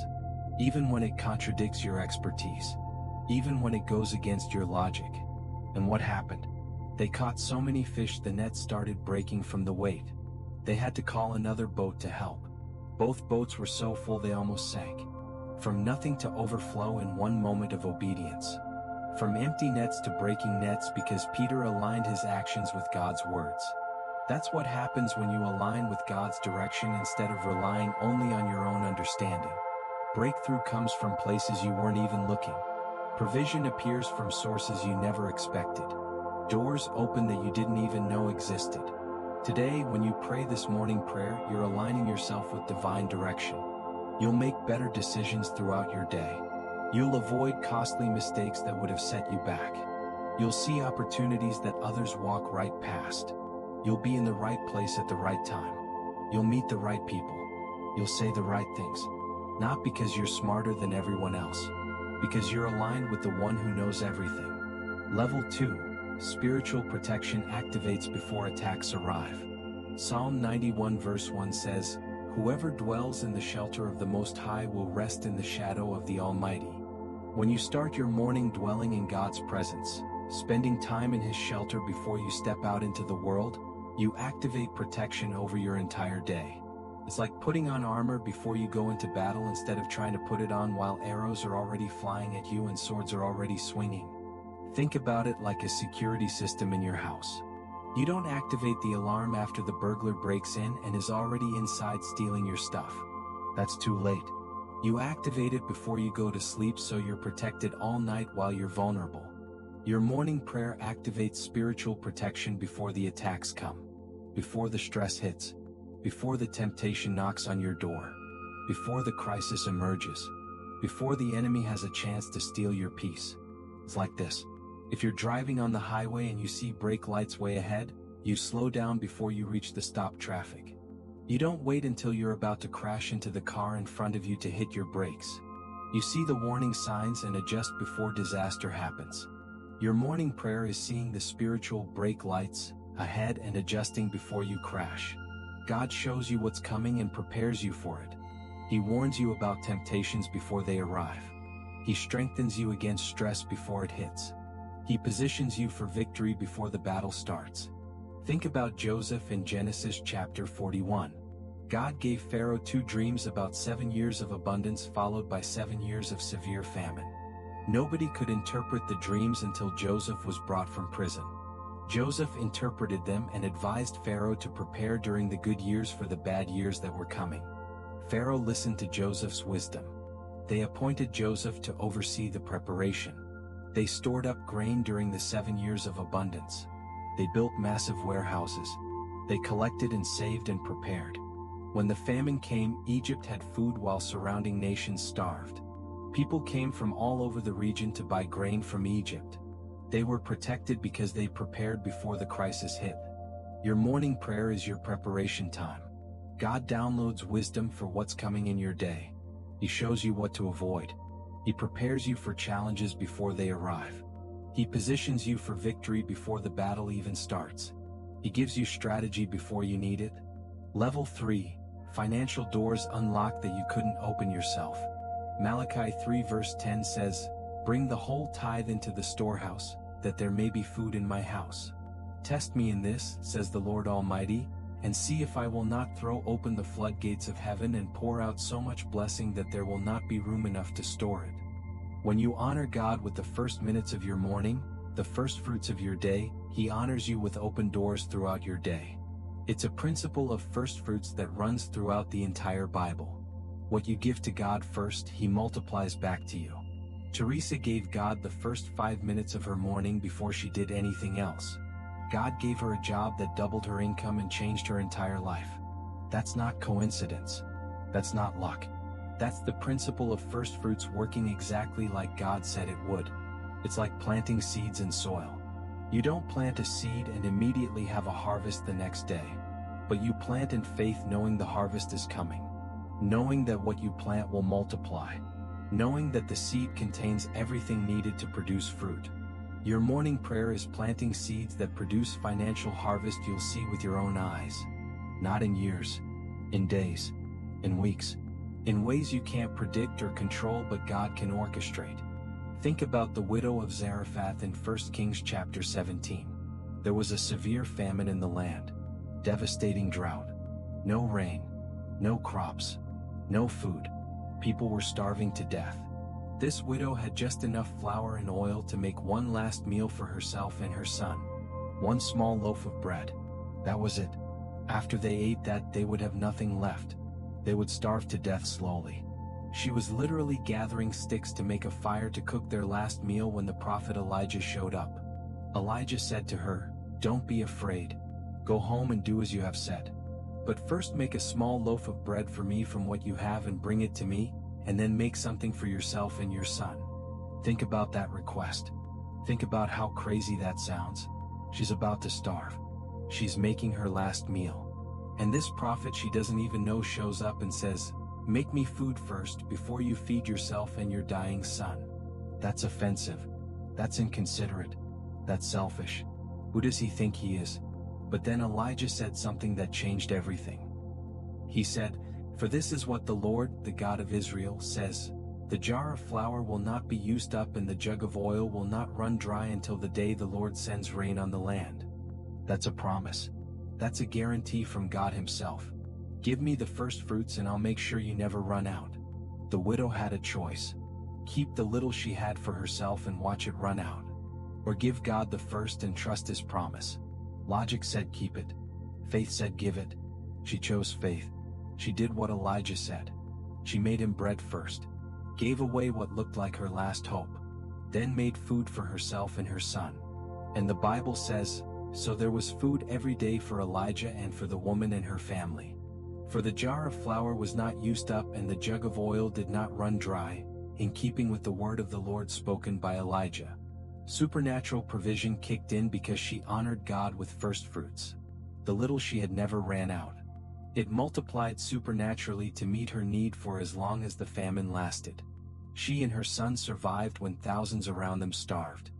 Even when it contradicts your expertise. Even when it goes against your logic. And what happened? They caught so many fish the nets started breaking from the weight. They had to call another boat to help. Both boats were so full they almost sank. From nothing to overflow in one moment of obedience. From empty nets to breaking nets because Peter aligned his actions with God's words. That's what happens when you align with God's direction instead of relying only on your own understanding. Breakthrough comes from places you weren't even looking. Provision appears from sources you never expected. Doors open that you didn't even know existed. Today, when you pray this morning prayer, you're aligning yourself with divine direction. You'll make better decisions throughout your day. You'll avoid costly mistakes that would have set you back. You'll see opportunities that others walk right past. You'll be in the right place at the right time. You'll meet the right people. You'll say the right things. Not because you're smarter than everyone else. Because you're aligned with the one who knows everything. Level 2. Spiritual protection activates before attacks arrive. Psalm 91 verse 1 says, "Whoever dwells in the shelter of the Most High will rest in the shadow of the Almighty." When you start your morning dwelling in God's presence, spending time in His shelter before you step out into the world, you activate protection over your entire day. It's like putting on armor before you go into battle instead of trying to put it on while arrows are already flying at you and swords are already swinging. Think about it like a security system in your house. You don't activate the alarm after the burglar breaks in and is already inside stealing your stuff. That's too late. You activate it before you go to sleep so you're protected all night while you're vulnerable. Your morning prayer activates spiritual protection before the attacks come. Before the stress hits. Before the temptation knocks on your door. Before the crisis emerges. Before the enemy has a chance to steal your peace. It's like this. If you're driving on the highway and you see brake lights way ahead, you slow down before you reach the stop traffic. You don't wait until you're about to crash into the car in front of you to hit your brakes. You see the warning signs and adjust before disaster happens. Your morning prayer is seeing the spiritual brake lights ahead and adjusting before you crash. God shows you what's coming and prepares you for it. He warns you about temptations before they arrive. He strengthens you against stress before it hits. He positions you for victory before the battle starts. Think about Joseph in Genesis chapter 41. God gave Pharaoh 2 dreams about 7 years of abundance followed by 7 years of severe famine. Nobody could interpret the dreams until Joseph was brought from prison. Joseph interpreted them and advised Pharaoh to prepare during the good years for the bad years that were coming. Pharaoh listened to Joseph's wisdom. They appointed Joseph to oversee the preparation. They stored up grain during the 7 years of abundance. They built massive warehouses. They collected and saved and prepared. When the famine came, Egypt had food while surrounding nations starved. People came from all over the region to buy grain from Egypt. They were protected because they prepared before the crisis hit. Your morning prayer is your preparation time. God downloads wisdom for what's coming in your day. He shows you what to avoid. He prepares you for challenges before they arrive. He positions you for victory before the battle even starts. He gives you strategy before you need it. Level 3. Financial doors unlocked that you couldn't open yourself. Malachi 3 verse 10 says, "Bring the whole tithe into the storehouse, that there may be food in my house. Test me in this, says the Lord Almighty, and see if I will not throw open the floodgates of heaven and pour out so much blessing that there will not be room enough to store it." When you honor God with the first minutes of your morning, the first fruits of your day, He honors you with open doors throughout your day. It's a principle of first fruits that runs throughout the entire Bible. What you give to God first, He multiplies back to you. Teresa gave God the first 5 minutes of her morning before she did anything else. God gave her a job that doubled her income and changed her entire life. That's not coincidence. That's not luck. That's the principle of first fruits working exactly like God said it would. It's like planting seeds in soil. You don't plant a seed and immediately have a harvest the next day. But you plant in faith knowing the harvest is coming. Knowing that what you plant will multiply. Knowing that the seed contains everything needed to produce fruit. Your morning prayer is planting seeds that produce financial harvest you'll see with your own eyes. Not in years, in days, in weeks, in ways you can't predict or control but God can orchestrate. Think about the widow of Zarephath in 1 Kings chapter 17. There was a severe famine in the land. Devastating drought. No rain. No crops. No food. People were starving to death. This widow had just enough flour and oil to make one last meal for herself and her son. One small loaf of bread. That was it. After they ate that, they would have nothing left. They would starve to death slowly. She was literally gathering sticks to make a fire to cook their last meal when the prophet Elijah showed up. Elijah said to her, "Don't be afraid. Go home and do as you have said. But first make a small loaf of bread for me from what you have and bring it to me, and then make something for yourself and your son." Think about that request. Think about how crazy that sounds. She's about to starve. She's making her last meal. And this prophet she doesn't even know shows up and says, "Make me food first before you feed yourself and your dying son." That's offensive. That's inconsiderate. That's selfish. Who does he think he is? But then Elijah said something that changed everything. He said, "For this is what the Lord, the God of Israel, says, the jar of flour will not be used up and the jug of oil will not run dry until the day the Lord sends rain on the land." That's a promise. That's a guarantee from God Himself. Give me the first fruits and I'll make sure you never run out. The widow had a choice. Keep the little she had for herself and watch it run out. Or give God the first and trust His promise. Logic said keep it. Faith said give it. She chose faith. She did what Elijah said. She made him bread first. Gave away what looked like her last hope. Then made food for herself and her son. And the Bible says, "So there was food every day for Elijah and for the woman and her family. For the jar of flour was not used up and the jug of oil did not run dry, in keeping with the word of the Lord spoken by Elijah." Supernatural provision kicked in because she honored God with first fruits. The little she had never ran out. It multiplied supernaturally to meet her need for as long as the famine lasted. She and her son survived when thousands around them starved.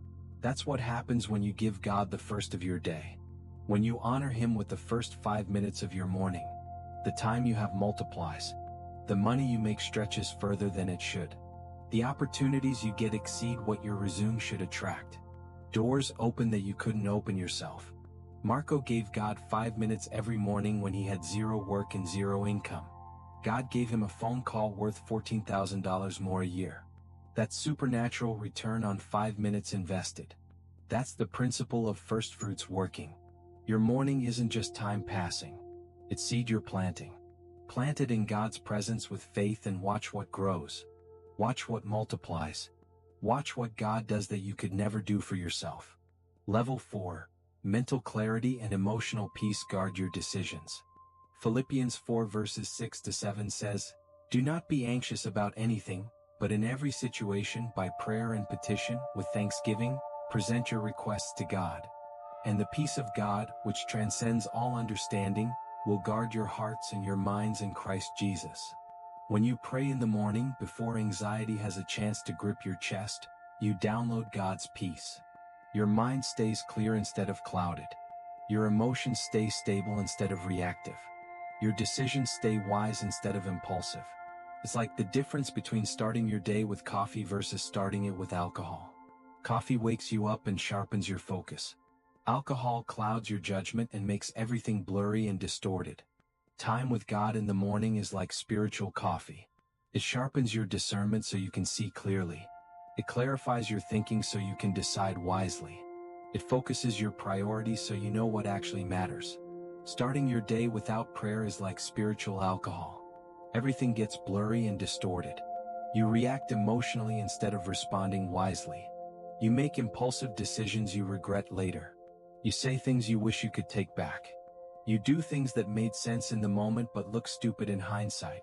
That's what happens when you give God the first of your day. When you honor Him with the first 5 minutes of your morning. The time you have multiplies. The money you make stretches further than it should. The opportunities you get exceed what your resume should attract. Doors open that you couldn't open yourself. Marco gave God 5 minutes every morning when he had zero work and zero income. God gave him a phone call worth $14,000 more a year. That's supernatural return on 5 minutes invested. That's the principle of first fruits working. Your morning isn't just time passing. It's seed you're planting. Plant it in God's presence with faith and watch what grows. Watch what multiplies. Watch what God does that you could never do for yourself. Level 4. Mental clarity and emotional peace guard your decisions. Philippians 4 verses 6 to 7 says, "Do not be anxious about anything, but in every situation by prayer and petition, with thanksgiving, present your requests to God. And the peace of God, which transcends all understanding, will guard your hearts and your minds in Christ Jesus." When you pray in the morning before anxiety has a chance to grip your chest, you download God's peace. Your mind stays clear instead of clouded. Your emotions stay stable instead of reactive. Your decisions stay wise instead of impulsive. It's like the difference between starting your day with coffee versus starting it with alcohol. Coffee wakes you up and sharpens your focus. Alcohol clouds your judgment and makes everything blurry and distorted. Time with God in the morning is like spiritual coffee. It sharpens your discernment so you can see clearly. It clarifies your thinking so you can decide wisely. It focuses your priorities so you know what actually matters. Starting your day without prayer is like spiritual alcohol. Everything gets blurry and distorted. You react emotionally instead of responding wisely. You make impulsive decisions you regret later. You say things you wish you could take back. You do things that made sense in the moment but look stupid in hindsight.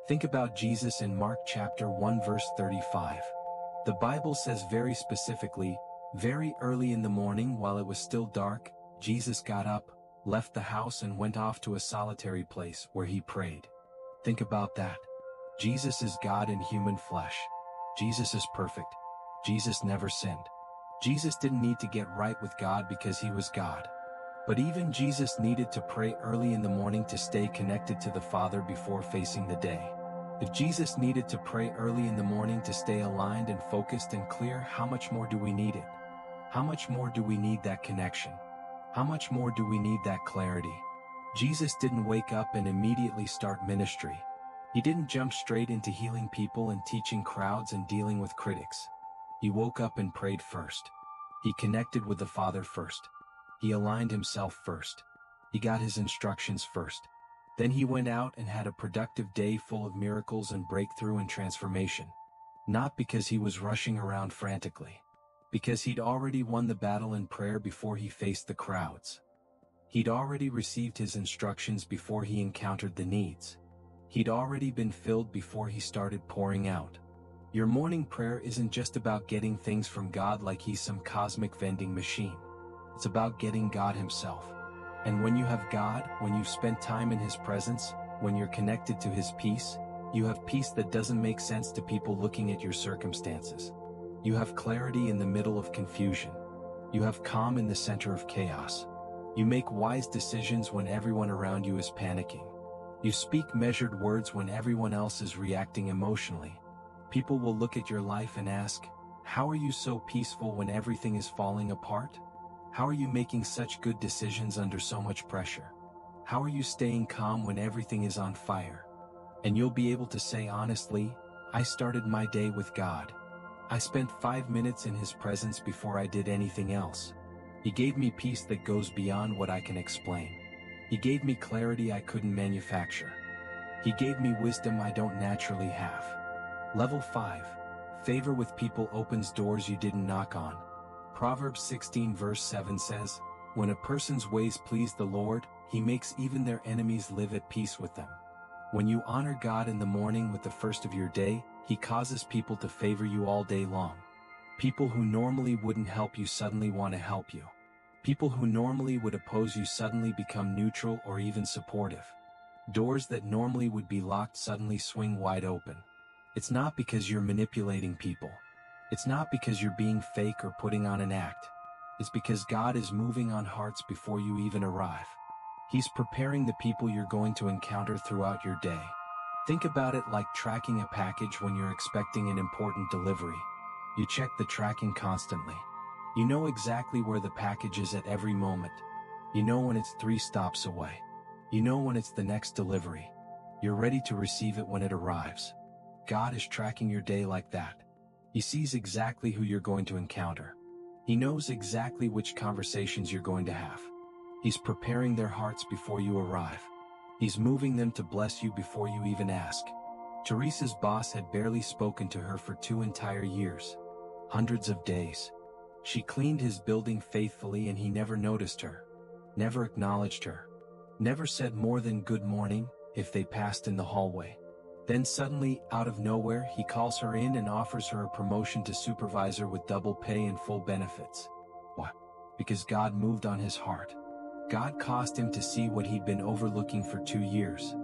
Think about Jesus in Mark chapter 1 verse 35. The Bible says very specifically, "Very early in the morning while it was still dark, Jesus got up, left the house and went off to a solitary place where he prayed." Think about that. Jesus is God in human flesh. Jesus is perfect. Jesus never sinned. Jesus didn't need to get right with God because he was God. But even Jesus needed to pray early in the morning to stay connected to the Father before facing the day. If Jesus needed to pray early in the morning to stay aligned and focused and clear, how much more do we need it? How much more do we need that connection? How much more do we need that clarity? Jesus didn't wake up and immediately start ministry. He didn't jump straight into healing people and teaching crowds and dealing with critics. He woke up and prayed first. He connected with the Father first. He aligned himself first. He got his instructions first. Then he went out and had a productive day full of miracles and breakthrough and transformation. Not because he was rushing around frantically. Because he'd already won the battle in prayer before he faced the crowds. He'd already received his instructions before he encountered the needs. He'd already been filled before he started pouring out. Your morning prayer isn't just about getting things from God like he's some cosmic vending machine. It's about getting God himself. And when you have God, when you've spent time in his presence, when you're connected to his peace, you have peace that doesn't make sense to people looking at your circumstances. You have clarity in the middle of confusion. You have calm in the center of chaos. You make wise decisions when everyone around you is panicking. You speak measured words when everyone else is reacting emotionally. People will look at your life and ask, "How are you so peaceful when everything is falling apart? How are you making such good decisions under so much pressure? How are you staying calm when everything is on fire?" And you'll be able to say honestly, "I started my day with God. I spent 5 minutes in his presence before I did anything else. He gave me peace that goes beyond what I can explain. He gave me clarity I couldn't manufacture. He gave me wisdom I don't naturally have." Level 5. Favor with people opens doors you didn't knock on. Proverbs 16 verse 7 says, "When a person's ways please the Lord, he makes even their enemies live at peace with them." When you honor God in the morning with the first of your day, he causes people to favor you all day long. People who normally wouldn't help you suddenly want to help you. People who normally would oppose you suddenly become neutral or even supportive. Doors that normally would be locked suddenly swing wide open. It's not because you're manipulating people. It's not because you're being fake or putting on an act. It's because God is moving on hearts before you even arrive. He's preparing the people you're going to encounter throughout your day. Think about it like tracking a package when you're expecting an important delivery. You check the tracking constantly. You know exactly where the package is at every moment. You know when it's 3 stops away. You know when it's the next delivery. You're ready to receive it when it arrives. God is tracking your day like that. He sees exactly who you're going to encounter. He knows exactly which conversations you're going to have. He's preparing their hearts before you arrive. He's moving them to bless you before you even ask. Teresa's boss had barely spoken to her for 2 entire years. Hundreds of days. She cleaned his building faithfully and he never noticed her, never acknowledged her, never said more than good morning if they passed in the hallway. Then suddenly, out of nowhere, he calls her in and offers her a promotion to supervisor with double pay and full benefits. Why? Because God moved on his heart. God caused him to see what he'd been overlooking for 2 years.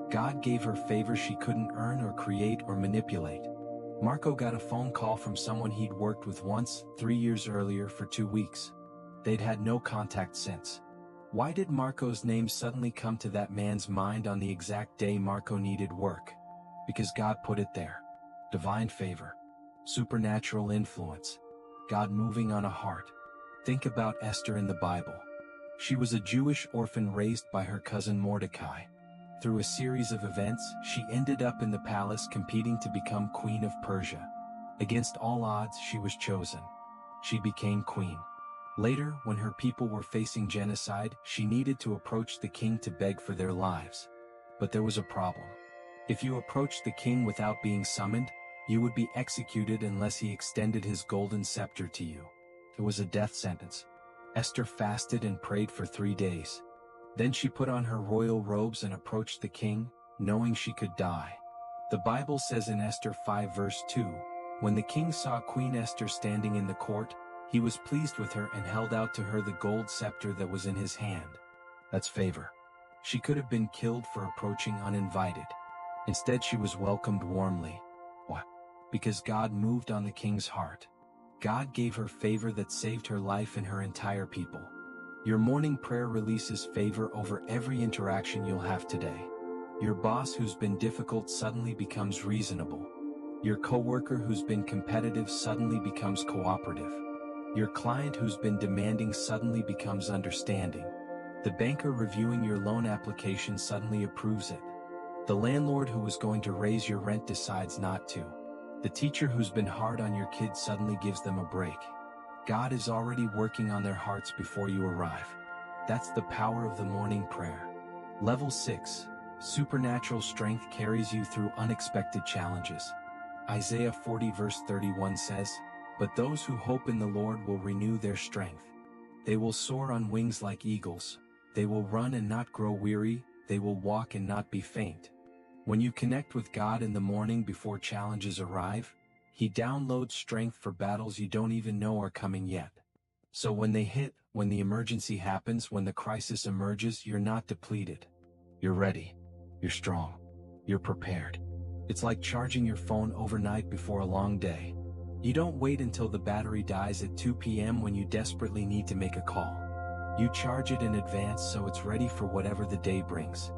God gave her favor she couldn't earn or create or manipulate. Marco got a phone call from someone he'd worked with once, 3 years earlier, for 2 weeks. They'd had no contact since. Why did Marco's name suddenly come to that man's mind on the exact day Marco needed work? Because God put it there. Divine favor. Supernatural influence. God moving on a heart. Think about Esther in the Bible. She was a Jewish orphan raised by her cousin Mordecai. Through a series of events, she ended up in the palace competing to become Queen of Persia. Against all odds, she was chosen. She became queen. Later, when her people were facing genocide, she needed to approach the king to beg for their lives. But there was a problem. If you approached the king without being summoned, you would be executed unless he extended his golden scepter to you. It was a death sentence. Esther fasted and prayed for 3 days. Then she put on her royal robes and approached the king, knowing she could die. The Bible says in Esther 5 verse 2, when the king saw Queen Esther standing in the court, he was pleased with her and held out to her the gold scepter that was in his hand. That's favor. She could have been killed for approaching uninvited. Instead, she was welcomed warmly. Why? Because God moved on the king's heart. God gave her favor that saved her life and her entire people. Your morning prayer releases favor over every interaction you'll have today. Your boss who's been difficult suddenly becomes reasonable. Your coworker who's been competitive suddenly becomes cooperative. Your client who's been demanding suddenly becomes understanding. The banker reviewing your loan application suddenly approves it. The landlord who was going to raise your rent decides not to. The teacher who's been hard on your kids suddenly gives them a break. God is already working on their hearts before you arrive. That's the power of the morning prayer. Level 6. Supernatural strength carries you through unexpected challenges. Isaiah 40 verse 31 says, "But those who hope in the Lord will renew their strength. They will soar on wings like eagles. They will run and not grow weary. They will walk and not be faint." When you connect with God in the morning before challenges arrive, He downloads strength for battles you don't even know are coming yet. So when they hit, when the emergency happens, when the crisis emerges, you're not depleted. You're ready. You're strong. You're prepared. It's like charging your phone overnight before a long day. You don't wait until the battery dies at 2 p.m. when you desperately need to make a call. You charge it in advance so it's ready for whatever the day brings.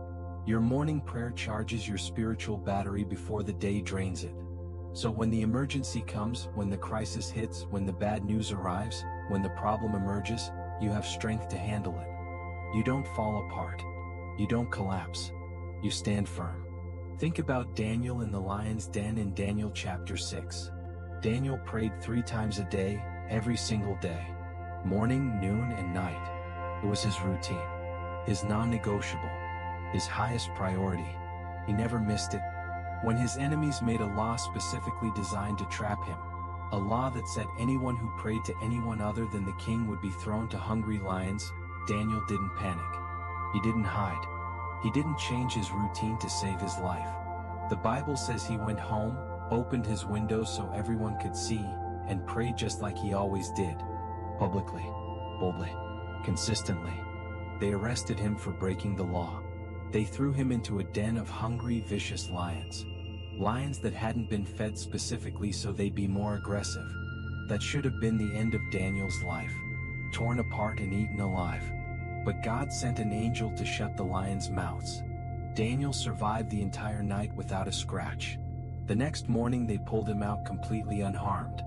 Your morning prayer charges your spiritual battery before the day drains it. So when the emergency comes, when the crisis hits, when the bad news arrives, when the problem emerges, you have strength to handle it. You don't fall apart. You don't collapse. You stand firm. Think about Daniel in the lion's den in Daniel chapter 6. Daniel prayed 3 times a day, every single day. Morning, noon, and night. It was his routine. His non-negotiable. His highest priority. He never missed it. When his enemies made a law specifically designed to trap him, a law that said anyone who prayed to anyone other than the king would be thrown to hungry lions, Daniel didn't panic. He didn't hide. He didn't change his routine to save his life. The Bible says he went home, opened his windows so everyone could see, and prayed just like he always did. Publicly, boldly, consistently. They arrested him for breaking the law. They threw him into a den of hungry, vicious lions. Lions that hadn't been fed specifically so they'd be more aggressive. That should have been the end of Daniel's life. Torn apart and eaten alive. But God sent an angel to shut the lions' mouths. Daniel survived the entire night without a scratch. The next morning they pulled him out completely unharmed.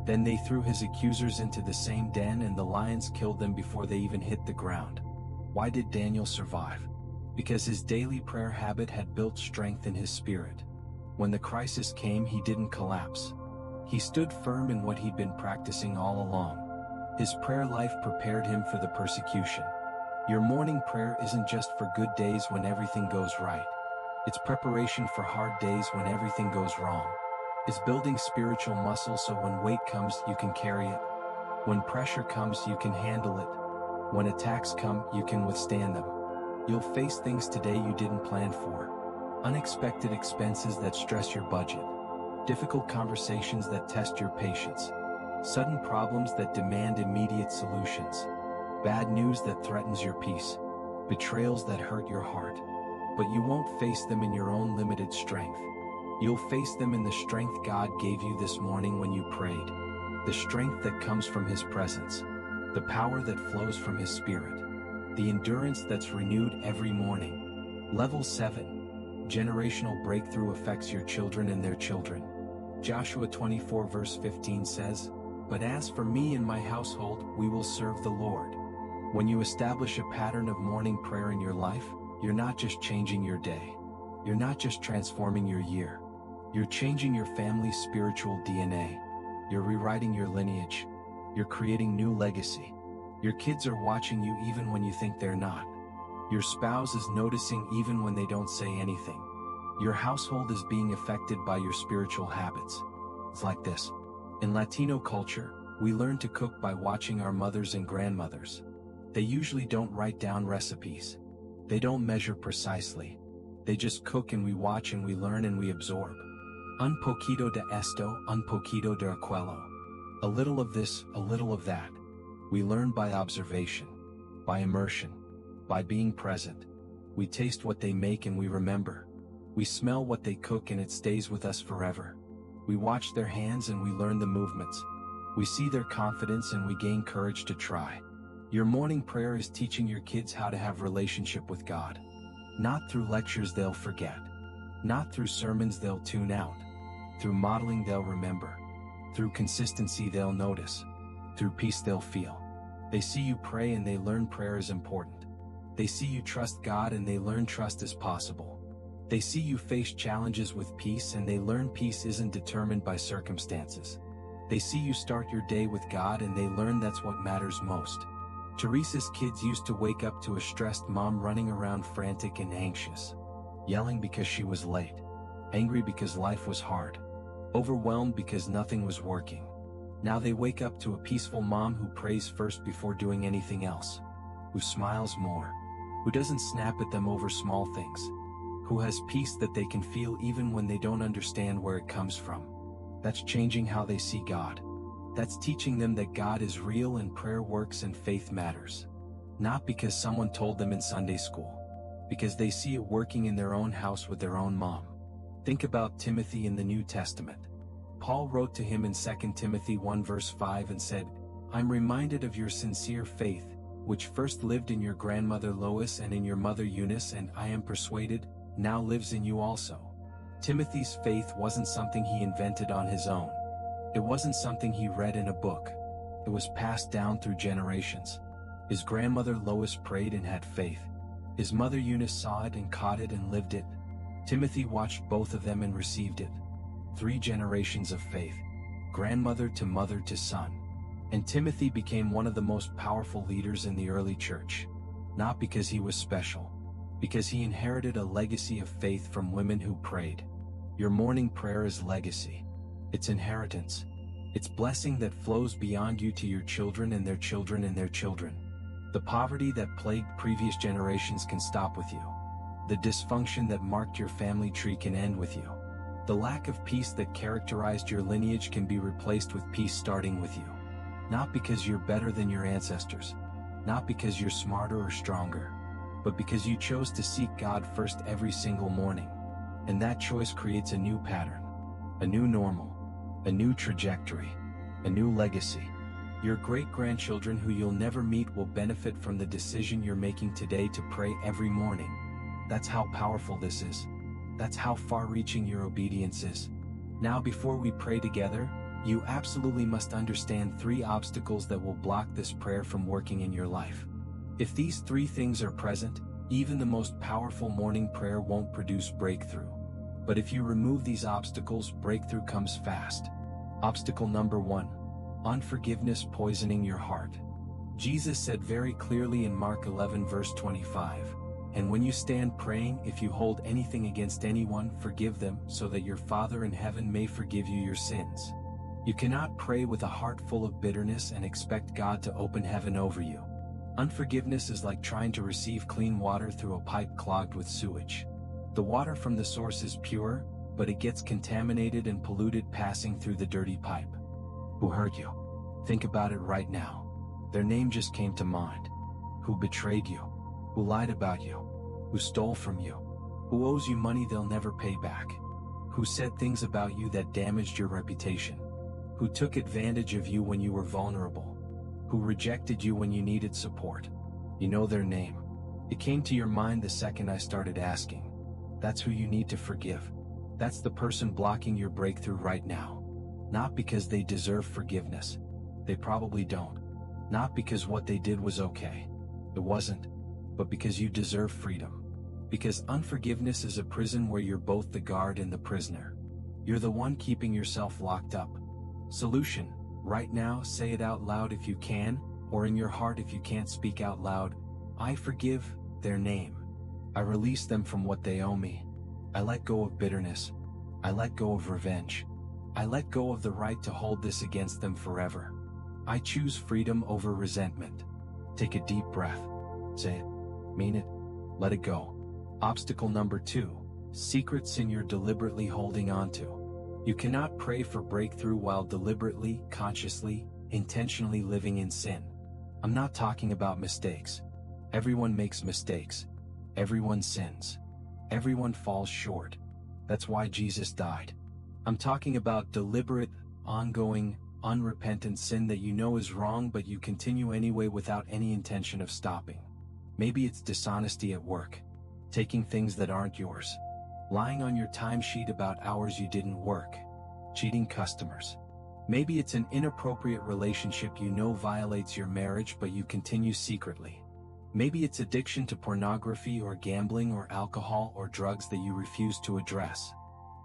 Then they threw his accusers into the same den and the lions killed them before they even hit the ground. Why did Daniel survive? Because his daily prayer habit had built strength in his spirit. When the crisis came, he didn't collapse. He stood firm in what he'd been practicing all along. His prayer life prepared him for the persecution. Your morning prayer isn't just for good days when everything goes right. It's preparation for hard days when everything goes wrong. It's building spiritual muscle so when weight comes, you can carry it. When pressure comes, you can handle it. When attacks come, you can withstand them. You'll face things today you didn't plan for. Unexpected expenses that stress your budget. Difficult conversations that test your patience. Sudden problems that demand immediate solutions. Bad news that threatens your peace. Betrayals that hurt your heart. But you won't face them in your own limited strength. You'll face them in the strength God gave you this morning when you prayed. The strength that comes from His presence. The power that flows from His Spirit. The endurance that's renewed every morning. Level 7. Generational breakthrough affects your children and their children. Joshua 24 verse 15 says, "But as for me and my household, we will serve the Lord." When you establish a pattern of morning prayer in your life, you're not just changing your day. You're not just transforming your year. You're changing your family's spiritual DNA. You're rewriting your lineage. You're creating new legacy. Your kids are watching you even when you think they're not. Your spouse is noticing even when they don't say anything. Your household is being affected by your spiritual habits. It's like this. In Latino culture, we learn to cook by watching our mothers and grandmothers. They usually don't write down recipes. They don't measure precisely. They just cook and we watch and we learn and we absorb. Un poquito de esto, un poquito de aquello. A little of this, a little of that. We learn by observation, by immersion, by being present. We taste what they make and we remember. We smell what they cook and it stays with us forever. We watch their hands and we learn the movements. We see their confidence and we gain courage to try. Your morning prayer is teaching your kids how to have relationship with God. Not through lectures they'll forget. Not through sermons they'll tune out. Through modeling they'll remember. Through consistency they'll notice. Through peace they'll feel. They see you pray and they learn prayer is important. They see you trust God and they learn trust is possible. They see you face challenges with peace and they learn peace isn't determined by circumstances. They see you start your day with God and they learn that's what matters most. Teresa's kids used to wake up to a stressed mom running around frantic and anxious. Yelling because she was late. Angry because life was hard. Overwhelmed because nothing was working. Now they wake up to a peaceful mom who prays first before doing anything else. Who smiles more. Who doesn't snap at them over small things. Who has peace that they can feel even when they don't understand where it comes from. That's changing how they see God. That's teaching them that God is real and prayer works and faith matters. Not because someone told them in Sunday school. Because they see it working in their own house with their own mom. Think about Timothy in the New Testament. Paul wrote to him in 2 Timothy 1 verse 5 and said, "I'm reminded of your sincere faith, which first lived in your grandmother Lois and in your mother Eunice, and I am persuaded, now lives in you also." Timothy's faith wasn't something he invented on his own. It wasn't something he read in a book. It was passed down through generations. His grandmother Lois prayed and had faith. His mother Eunice saw it and caught it and lived it. Timothy watched both of them and received it. 3 generations of faith. Grandmother to mother to son. And Timothy became one of the most powerful leaders in the early church. Not because he was special. Because he inherited a legacy of faith from women who prayed. Your morning prayer is legacy. It's inheritance. It's blessing that flows beyond you to your children and their children and their children. The poverty that plagued previous generations can stop with you. The dysfunction that marked your family tree can end with you. The lack of peace that characterized your lineage can be replaced with peace starting with you. Not because you're better than your ancestors. Not because you're smarter or stronger. But because you chose to seek God first every single morning. And that choice creates a new pattern. A new normal. A new trajectory. A new legacy. Your great-grandchildren who you'll never meet will benefit from the decision you're making today to pray every morning. That's how powerful this is. That's how far-reaching your obedience is. Now before we pray together, you absolutely must understand 3 obstacles that will block this prayer from working in your life. If these 3 things are present, even the most powerful morning prayer won't produce breakthrough. But if you remove these obstacles, breakthrough comes fast. Obstacle number 1. Unforgiveness poisoning your heart. Jesus said very clearly in Mark 11 verse 25, "And when you stand praying, if you hold anything against anyone, forgive them, so that your Father in heaven may forgive you your sins." You cannot pray with a heart full of bitterness and expect God to open heaven over you. Unforgiveness is like trying to receive clean water through a pipe clogged with sewage. The water from the source is pure, but it gets contaminated and polluted passing through the dirty pipe. Who hurt you? Think about it right now. Their name just came to mind. Who betrayed you? Who lied about you? Who stole from you? Who owes you money they'll never pay back? Who said things about you that damaged your reputation? Who took advantage of you when you were vulnerable? Who rejected you when you needed support? You know their name. It came to your mind the second I started asking. That's who you need to forgive. That's the person blocking your breakthrough right now. Not because they deserve forgiveness. They probably don't. Not because what they did was okay. It wasn't. But because you deserve freedom. Because unforgiveness is a prison where you're both the guard and the prisoner. You're the one keeping yourself locked up. Solution: right now, say it out loud if you can, or in your heart if you can't speak out loud. I forgive their name. I release them from what they owe me. I let go of bitterness. I let go of revenge. I let go of the right to hold this against them forever. I choose freedom over resentment. Take a deep breath. Say it. Mean it. Let it go. Obstacle number 2. Secret sin you're deliberately holding on to. You cannot pray for breakthrough while deliberately, consciously, intentionally living in sin. I'm not talking about mistakes. Everyone makes mistakes. Everyone sins. Everyone falls short. That's why Jesus died. I'm talking about deliberate, ongoing, unrepentant sin that you know is wrong but you continue anyway without any intention of stopping. Maybe it's dishonesty at work. Taking things that aren't yours. Lying on your timesheet about hours you didn't work. Cheating customers. Maybe it's an inappropriate relationship you know violates your marriage but you continue secretly. Maybe it's addiction to pornography or gambling or alcohol or drugs that you refuse to address.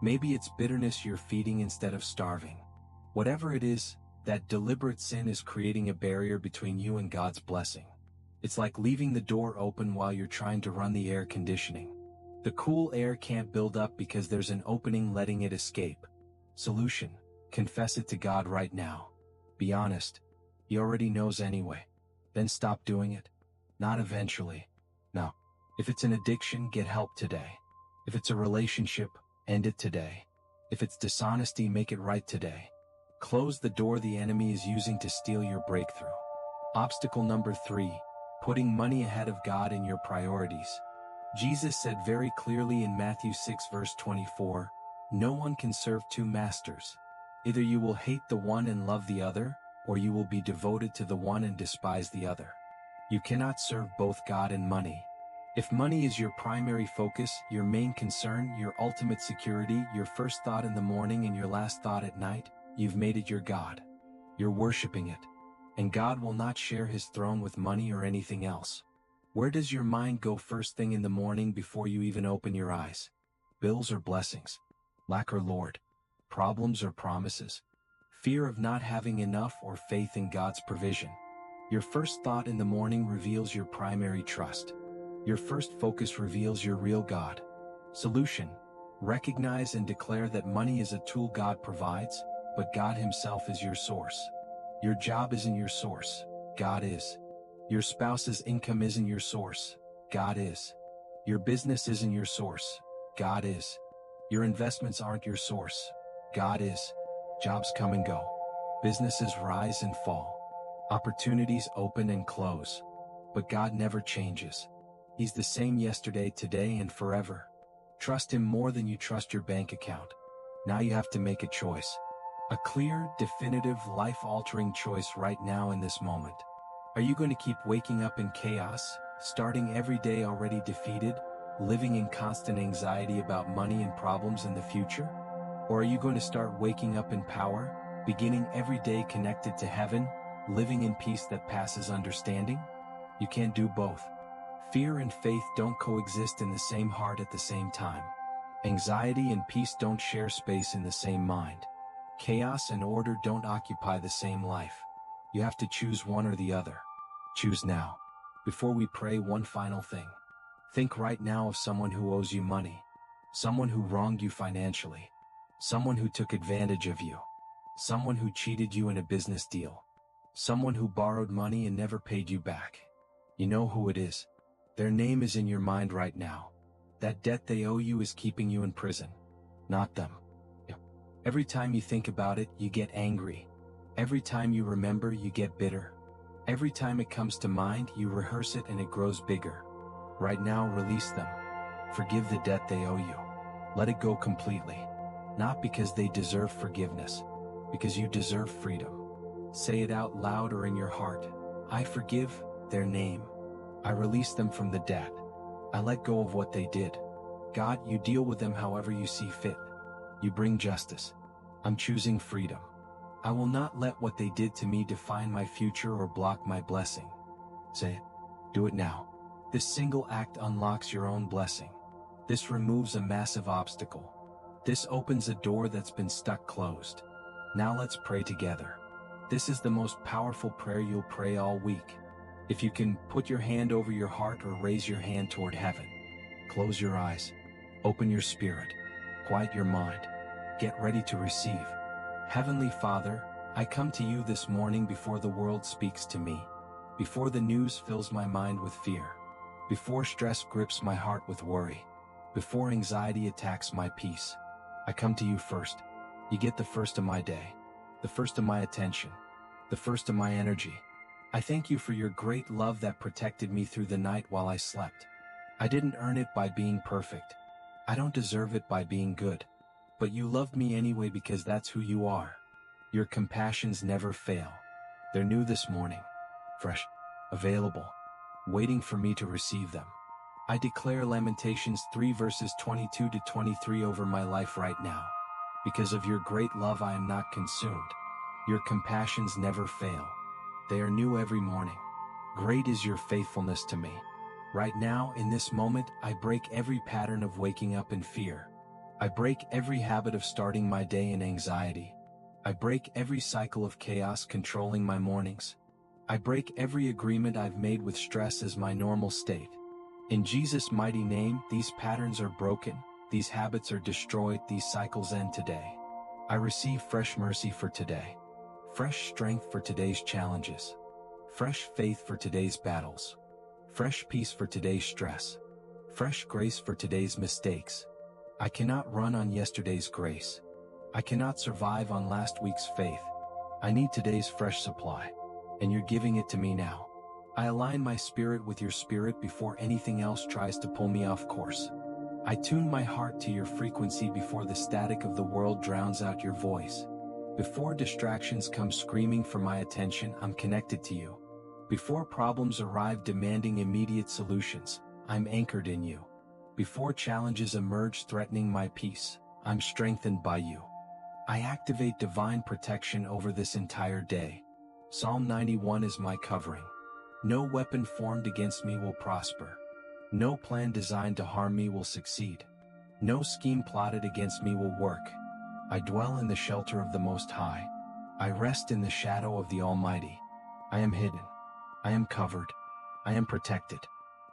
Maybe it's bitterness you're feeding instead of starving. Whatever it is, that deliberate sin is creating a barrier between you and God's blessing. It's like leaving the door open while you're trying to run the air conditioning. The cool air can't build up because there's an opening letting it escape. Solution: confess it to God right now. Be honest. He already knows anyway. Then stop doing it. Not eventually. No. If it's an addiction, get help today. If it's a relationship, end it today. If it's dishonesty, make it right today. Close the door the enemy is using to steal your breakthrough. Obstacle number 3. Putting money ahead of God in your priorities. Jesus said very clearly in Matthew 6 verse 24, "No one can serve 2 masters. Either you will hate the one and love the other, or you will be devoted to the one and despise the other." You cannot serve both God and money. If money is your primary focus, your main concern, your ultimate security, your first thought in the morning and your last thought at night, you've made it your God. You're worshiping it. And God will not share his throne with money or anything else. Where does your mind go first thing in the morning before you even open your eyes? Bills or blessings? Lack or Lord? Problems or promises? Fear of not having enough or faith in God's provision? Your first thought in the morning reveals your primary trust. Your first focus reveals your real God. Solution: recognize and declare that money is a tool God provides, but God himself is your source. Your job isn't your source. God is. Your spouse's income isn't your source. God is. Your business isn't your source. God is. Your investments aren't your source. God is. Jobs come and go. Businesses rise and fall. Opportunities open and close. But God never changes. He's the same yesterday, today, and forever. Trust him more than you trust your bank account. Now you have to make a choice. A clear, definitive, life-altering choice right now in this moment. Are you going to keep waking up in chaos, starting every day already defeated, living in constant anxiety about money and problems in the future? Or are you going to start waking up in power, beginning every day connected to heaven, living in peace that passes understanding? You can't do both. Fear and faith don't coexist in the same heart at the same time. Anxiety and peace don't share space in the same mind. Chaos and order don't occupy the same life. You have to choose one or the other. Choose now. Before we pray, one final thing. Think right now of someone who owes you money. Someone who wronged you financially. Someone who took advantage of you. Someone who cheated you in a business deal. Someone who borrowed money and never paid you back. You know who it is. Their name is in your mind right now. That debt they owe you is keeping you in prison. Not them. Every time you think about it, you get angry. Every time you remember, you get bitter. Every time it comes to mind, you rehearse it and it grows bigger. Right now, release them. Forgive the debt they owe you. Let it go completely. Not because they deserve forgiveness, because you deserve freedom. Say it out loud or in your heart. I forgive their name. I release them from the debt. I let go of what they did. God, you deal with them however you see fit. You bring justice. I'm choosing freedom. I will not let what they did to me define my future or block my blessing. Say it. Do it now. This single act unlocks your own blessing. This removes a massive obstacle. This opens a door that's been stuck closed. Now let's pray together. This is the most powerful prayer you'll pray all week. If you can, put your hand over your heart or raise your hand toward heaven. Close your eyes. Open your spirit. Quiet your mind. Get ready to receive. Heavenly Father, I come to you this morning before the world speaks to me. Before the news fills my mind with fear. Before stress grips my heart with worry. Before anxiety attacks my peace. I come to you first. You get the first of my day. The first of my attention. The first of my energy. I thank you for your great love that protected me through the night while I slept. I didn't earn it by being perfect. I don't deserve it by being good. But you loved me anyway because that's who you are. Your compassions never fail. They're new this morning. Fresh. Available. Waiting for me to receive them. I declare Lamentations 3 verses 22 to 23 over my life right now. Because of your great love I am not consumed. Your compassions never fail. They are new every morning. Great is your faithfulness to me. Right now, in this moment, I break every pattern of waking up in fear. I break every habit of starting my day in anxiety. I break every cycle of chaos controlling my mornings. I break every agreement I've made with stress as my normal state. In Jesus' mighty name, these patterns are broken, these habits are destroyed, these cycles end today. I receive fresh mercy for today. Fresh strength for today's challenges. Fresh faith for today's battles. Fresh peace for today's stress. Fresh grace for today's mistakes. I cannot run on yesterday's grace. I cannot survive on last week's faith. I need today's fresh supply. And you're giving it to me now. I align my spirit with your spirit before anything else tries to pull me off course. I tune my heart to your frequency before the static of the world drowns out your voice. Before distractions come screaming for my attention, I'm connected to you. Before problems arrive demanding immediate solutions, I'm anchored in you. Before challenges emerge threatening my peace, I'm strengthened by you. I activate divine protection over this entire day. Psalm 91 is my covering. No weapon formed against me will prosper. No plan designed to harm me will succeed. No scheme plotted against me will work. I dwell in the shelter of the Most High. I rest in the shadow of the Almighty. I am hidden. I am covered. I am protected.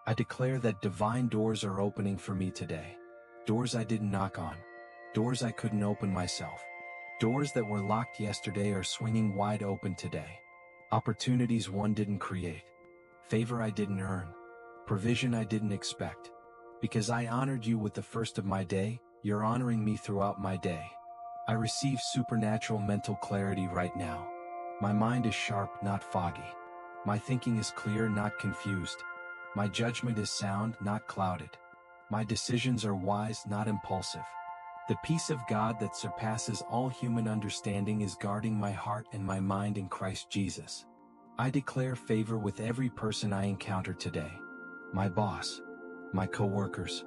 I declare that divine doors are opening for me today. Doors I didn't knock on. Doors I couldn't open myself. Doors that were locked yesterday are swinging wide open today. Opportunities one didn't create. Favor I didn't earn. Provision I didn't expect. Because I honored you with the first of my day, you're honoring me throughout my day. I receive supernatural mental clarity right now. My mind is sharp, not foggy. My thinking is clear, not confused. My judgment is sound, not clouded. My decisions are wise, not impulsive. The peace of God that surpasses all human understanding is guarding my heart and my mind in Christ Jesus. I declare favor with every person I encounter today. My boss, my coworkers,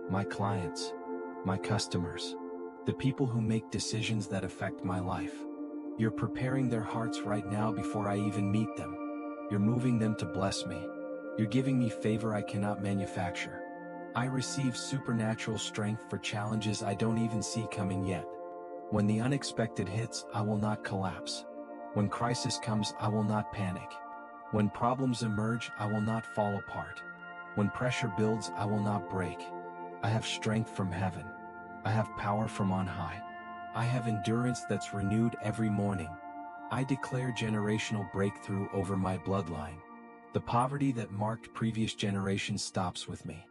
my clients, my customers, the people who make decisions that affect my life. You're preparing their hearts right now before I even meet them. You're moving them to bless me. You're giving me favor I cannot manufacture. I receive supernatural strength for challenges I don't even see coming yet. When the unexpected hits, I will not collapse. When crisis comes, I will not panic. When problems emerge, I will not fall apart. When pressure builds, I will not break. I have strength from heaven. I have power from on high. I have endurance that's renewed every morning. I declare generational breakthrough over my bloodline. The poverty that marked previous generations stops with me.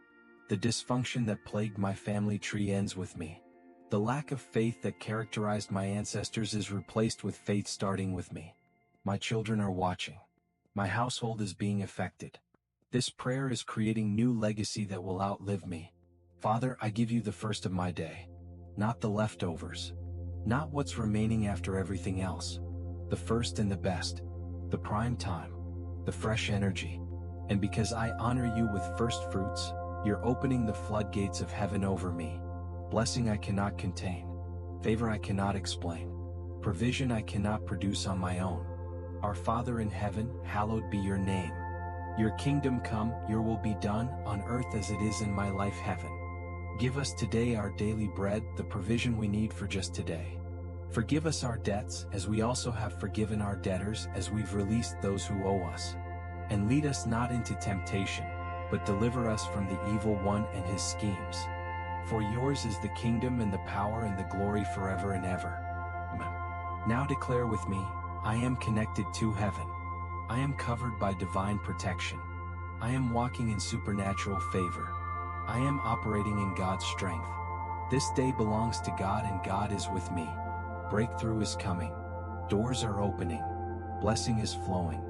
The dysfunction that plagued my family tree ends with me. The lack of faith that characterized my ancestors is replaced with faith starting with me. My children are watching. My household is being affected. This prayer is creating new legacy that will outlive me. Father, I give you the first of my day. Not the leftovers. Not what's remaining after everything else. The first and the best. The prime time. The fresh energy. And because I honor you with first fruits, you're opening the floodgates of heaven over me. Blessing I cannot contain. Favor I cannot explain. Provision I cannot produce on my own. Our Father in heaven, hallowed be your name. Your kingdom come, your will be done, on earth as it is in my life heaven. Give us today our daily bread, the provision we need for just today. Forgive us our debts, as we also have forgiven our debtors, as we've released those who owe us. And lead us not into temptation, but deliver us from the evil one and his schemes. For yours is the kingdom and the power and the glory forever and ever. Amen. Now declare with me, I am connected to heaven. I am covered by divine protection. I am walking in supernatural favor. I am operating in God's strength. This day belongs to God and God is with me. Breakthrough is coming. Doors are opening. Blessing is flowing.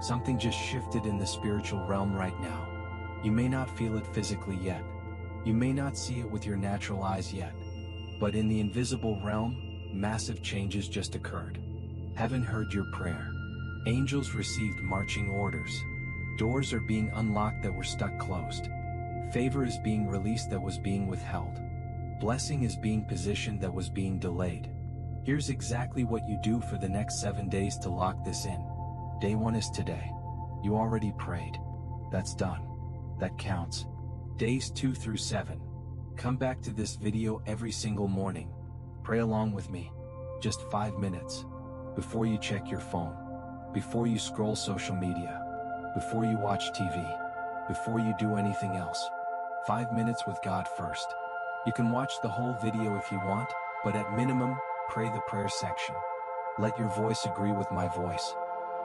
Something just shifted in the spiritual realm right now. You may not feel it physically yet. You may not see it with your natural eyes yet. But in the invisible realm, massive changes just occurred. Heaven heard your prayer. Angels received marching orders. Doors are being unlocked that were stuck closed. Favor is being released that was being withheld. Blessing is being positioned that was being delayed. Here's exactly what you do for the next 7 days to lock this in. Day 1 is today. You already prayed. That's done. That counts. Days 2 through 7. Come back to this video every single morning. Pray along with me. Just 5 minutes. Before you check your phone. Before you scroll social media. Before you watch TV. Before you do anything else. 5 minutes with God first. You can watch the whole video if you want, but at minimum, pray the prayer section. Let your voice agree with my voice.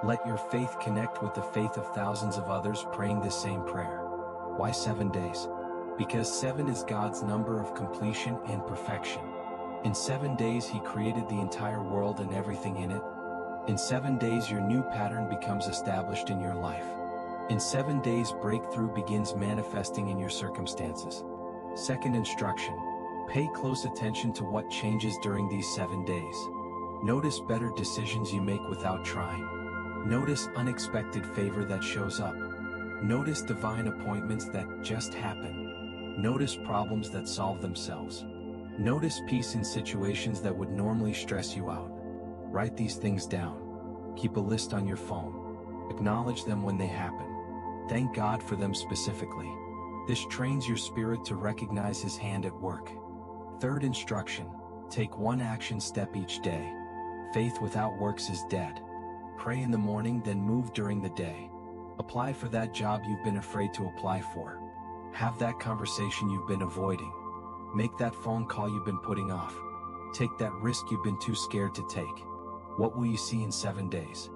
Let your faith connect with the faith of thousands of others praying this same prayer. Why 7 days? Because 7 is God's number of completion and perfection. In 7 days He created the entire world and everything in it. In 7 days your new pattern becomes established in your life. In 7 days breakthrough begins manifesting in your circumstances. Second instruction. Pay close attention to what changes during these 7 days. Notice better decisions you make without trying. Notice unexpected favor that shows up. Notice divine appointments that just happen. Notice problems that solve themselves. Notice peace in situations that would normally stress you out. Write these things down. Keep a list on your phone. Acknowledge them when they happen. Thank God for them specifically. This trains your spirit to recognize His hand at work. Third instruction. Take one action step each day. Faith without works is dead. Pray in the morning, then move during the day. Apply for that job you've been afraid to apply for. Have that conversation you've been avoiding. Make that phone call you've been putting off. Take that risk you've been too scared to take. What will you see in 7 days?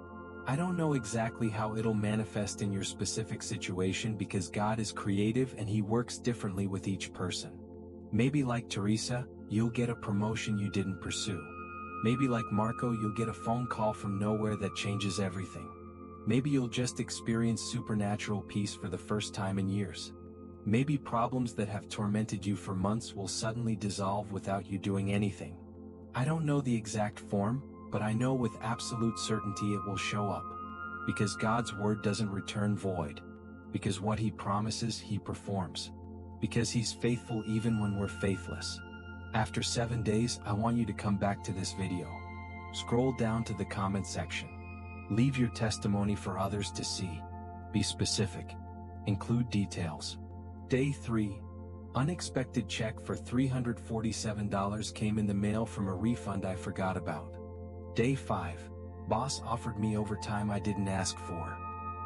I don't know exactly how it'll manifest in your specific situation because God is creative and He works differently with each person. Maybe like Teresa, you'll get a promotion you didn't pursue. Maybe like Marco, you'll get a phone call from nowhere that changes everything. Maybe you'll just experience supernatural peace for the first time in years. Maybe problems that have tormented you for months will suddenly dissolve without you doing anything. I don't know the exact form, but I know with absolute certainty it will show up. Because God's word doesn't return void. Because what He promises, He performs. Because He's faithful even when we're faithless. After 7 days, I want you to come back to this video. Scroll down to the comment section. Leave your testimony for others to see. Be specific. Include details. Day 3. Unexpected check for $347 came in the mail from a refund I forgot about. Day 5. Boss offered me overtime I didn't ask for.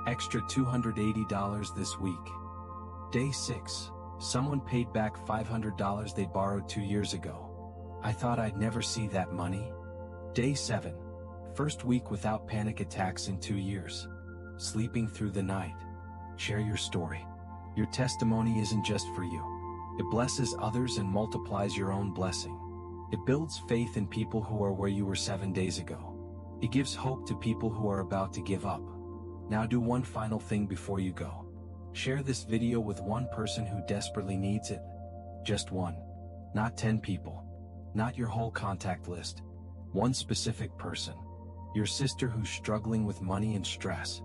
Extra $280 this week. Day 6. Someone paid back $500 they borrowed 2 years ago. I thought I'd never see that money. Day 7. First week without panic attacks in 2 years. Sleeping through the night. Share your story. Your testimony isn't just for you. It blesses others and multiplies your own blessing. It builds faith in people who are where you were 7 days ago. It gives hope to people who are about to give up. Now do one final thing before you go. Share this video with one person who desperately needs it. Just one. Not 10 people. Not your whole contact list. One specific person. Your sister who's struggling with money and stress.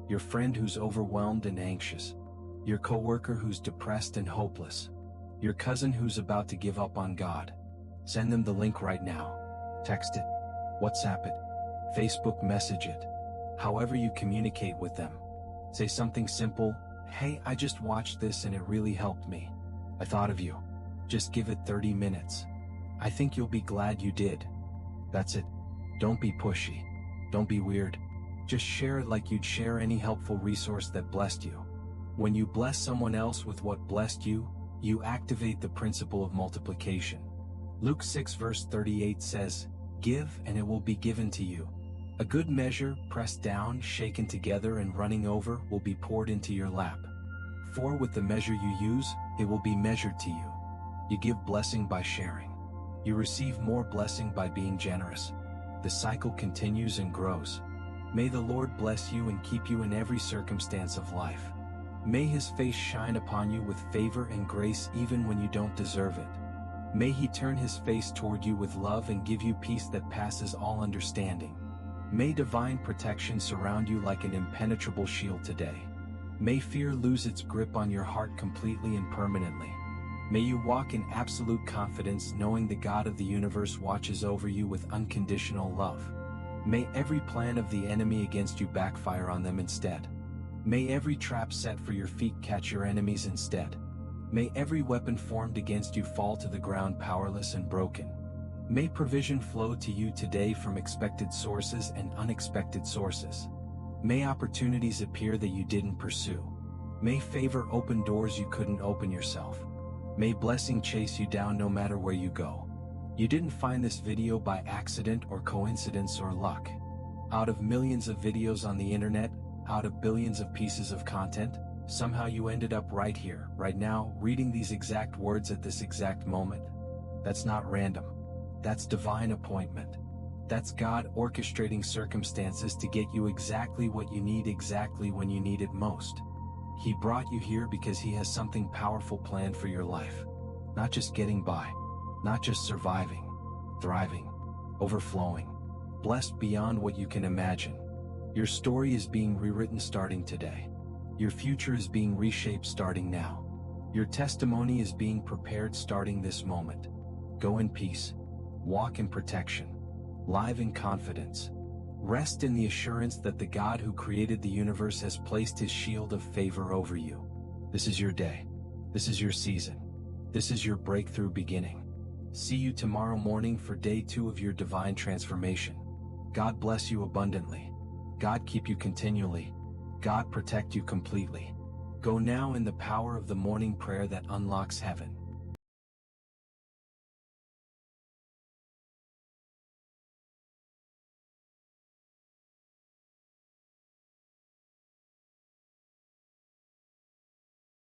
Your friend who's overwhelmed and anxious. Your coworker who's depressed and hopeless. Your cousin who's about to give up on God. Send them the link right now. Text it. WhatsApp it. Facebook message it. However you communicate with them. Say something simple. Hey, I just watched this and it really helped me. I thought of you. Just give it 30 minutes. I think you'll be glad you did. That's it. Don't be pushy. Don't be weird. Just share it like you'd share any helpful resource that blessed you. When you bless someone else with what blessed you, you activate the principle of multiplication. Luke 6 verse 38 says, "Give and it will be given to you. A good measure, pressed down, shaken together and running over, will be poured into your lap. For with the measure you use, it will be measured to you." You give blessing by sharing. You receive more blessing by being generous. The cycle continues and grows. May the Lord bless you and keep you in every circumstance of life. May His face shine upon you with favor and grace even when you don't deserve it. May He turn His face toward you with love and give you peace that passes all understanding. May divine protection surround you like an impenetrable shield today. May fear lose its grip on your heart completely and permanently. May you walk in absolute confidence knowing the God of the universe watches over you with unconditional love. May every plan of the enemy against you backfire on them instead. May every trap set for your feet catch your enemies instead. May every weapon formed against you fall to the ground powerless and broken. May provision flow to you today from expected sources and unexpected sources. May opportunities appear that you didn't pursue. May favor open doors you couldn't open yourself. May blessing chase you down no matter where you go. You didn't find this video by accident or coincidence or luck. Out of millions of videos on the internet, out of billions of pieces of content, somehow you ended up right here, right now, reading these exact words at this exact moment. That's not random. That's divine appointment. That's God orchestrating circumstances to get you exactly what you need exactly when you need it most. He brought you here because He has something powerful planned for your life. Not just getting by, not just surviving, thriving, overflowing, blessed beyond what you can imagine. Your story is being rewritten starting today. Your future is being reshaped starting now. Your testimony is being prepared starting this moment. Go in peace. Walk in protection. Live in confidence. Rest in the assurance that the God who created the universe has placed His shield of favor over you. This is your day. This is your season. This is your breakthrough beginning. See you tomorrow morning for day 2 of your divine transformation. God bless you abundantly. God keep you continually. God protect you completely. Go now in the power of the morning prayer that unlocks heaven.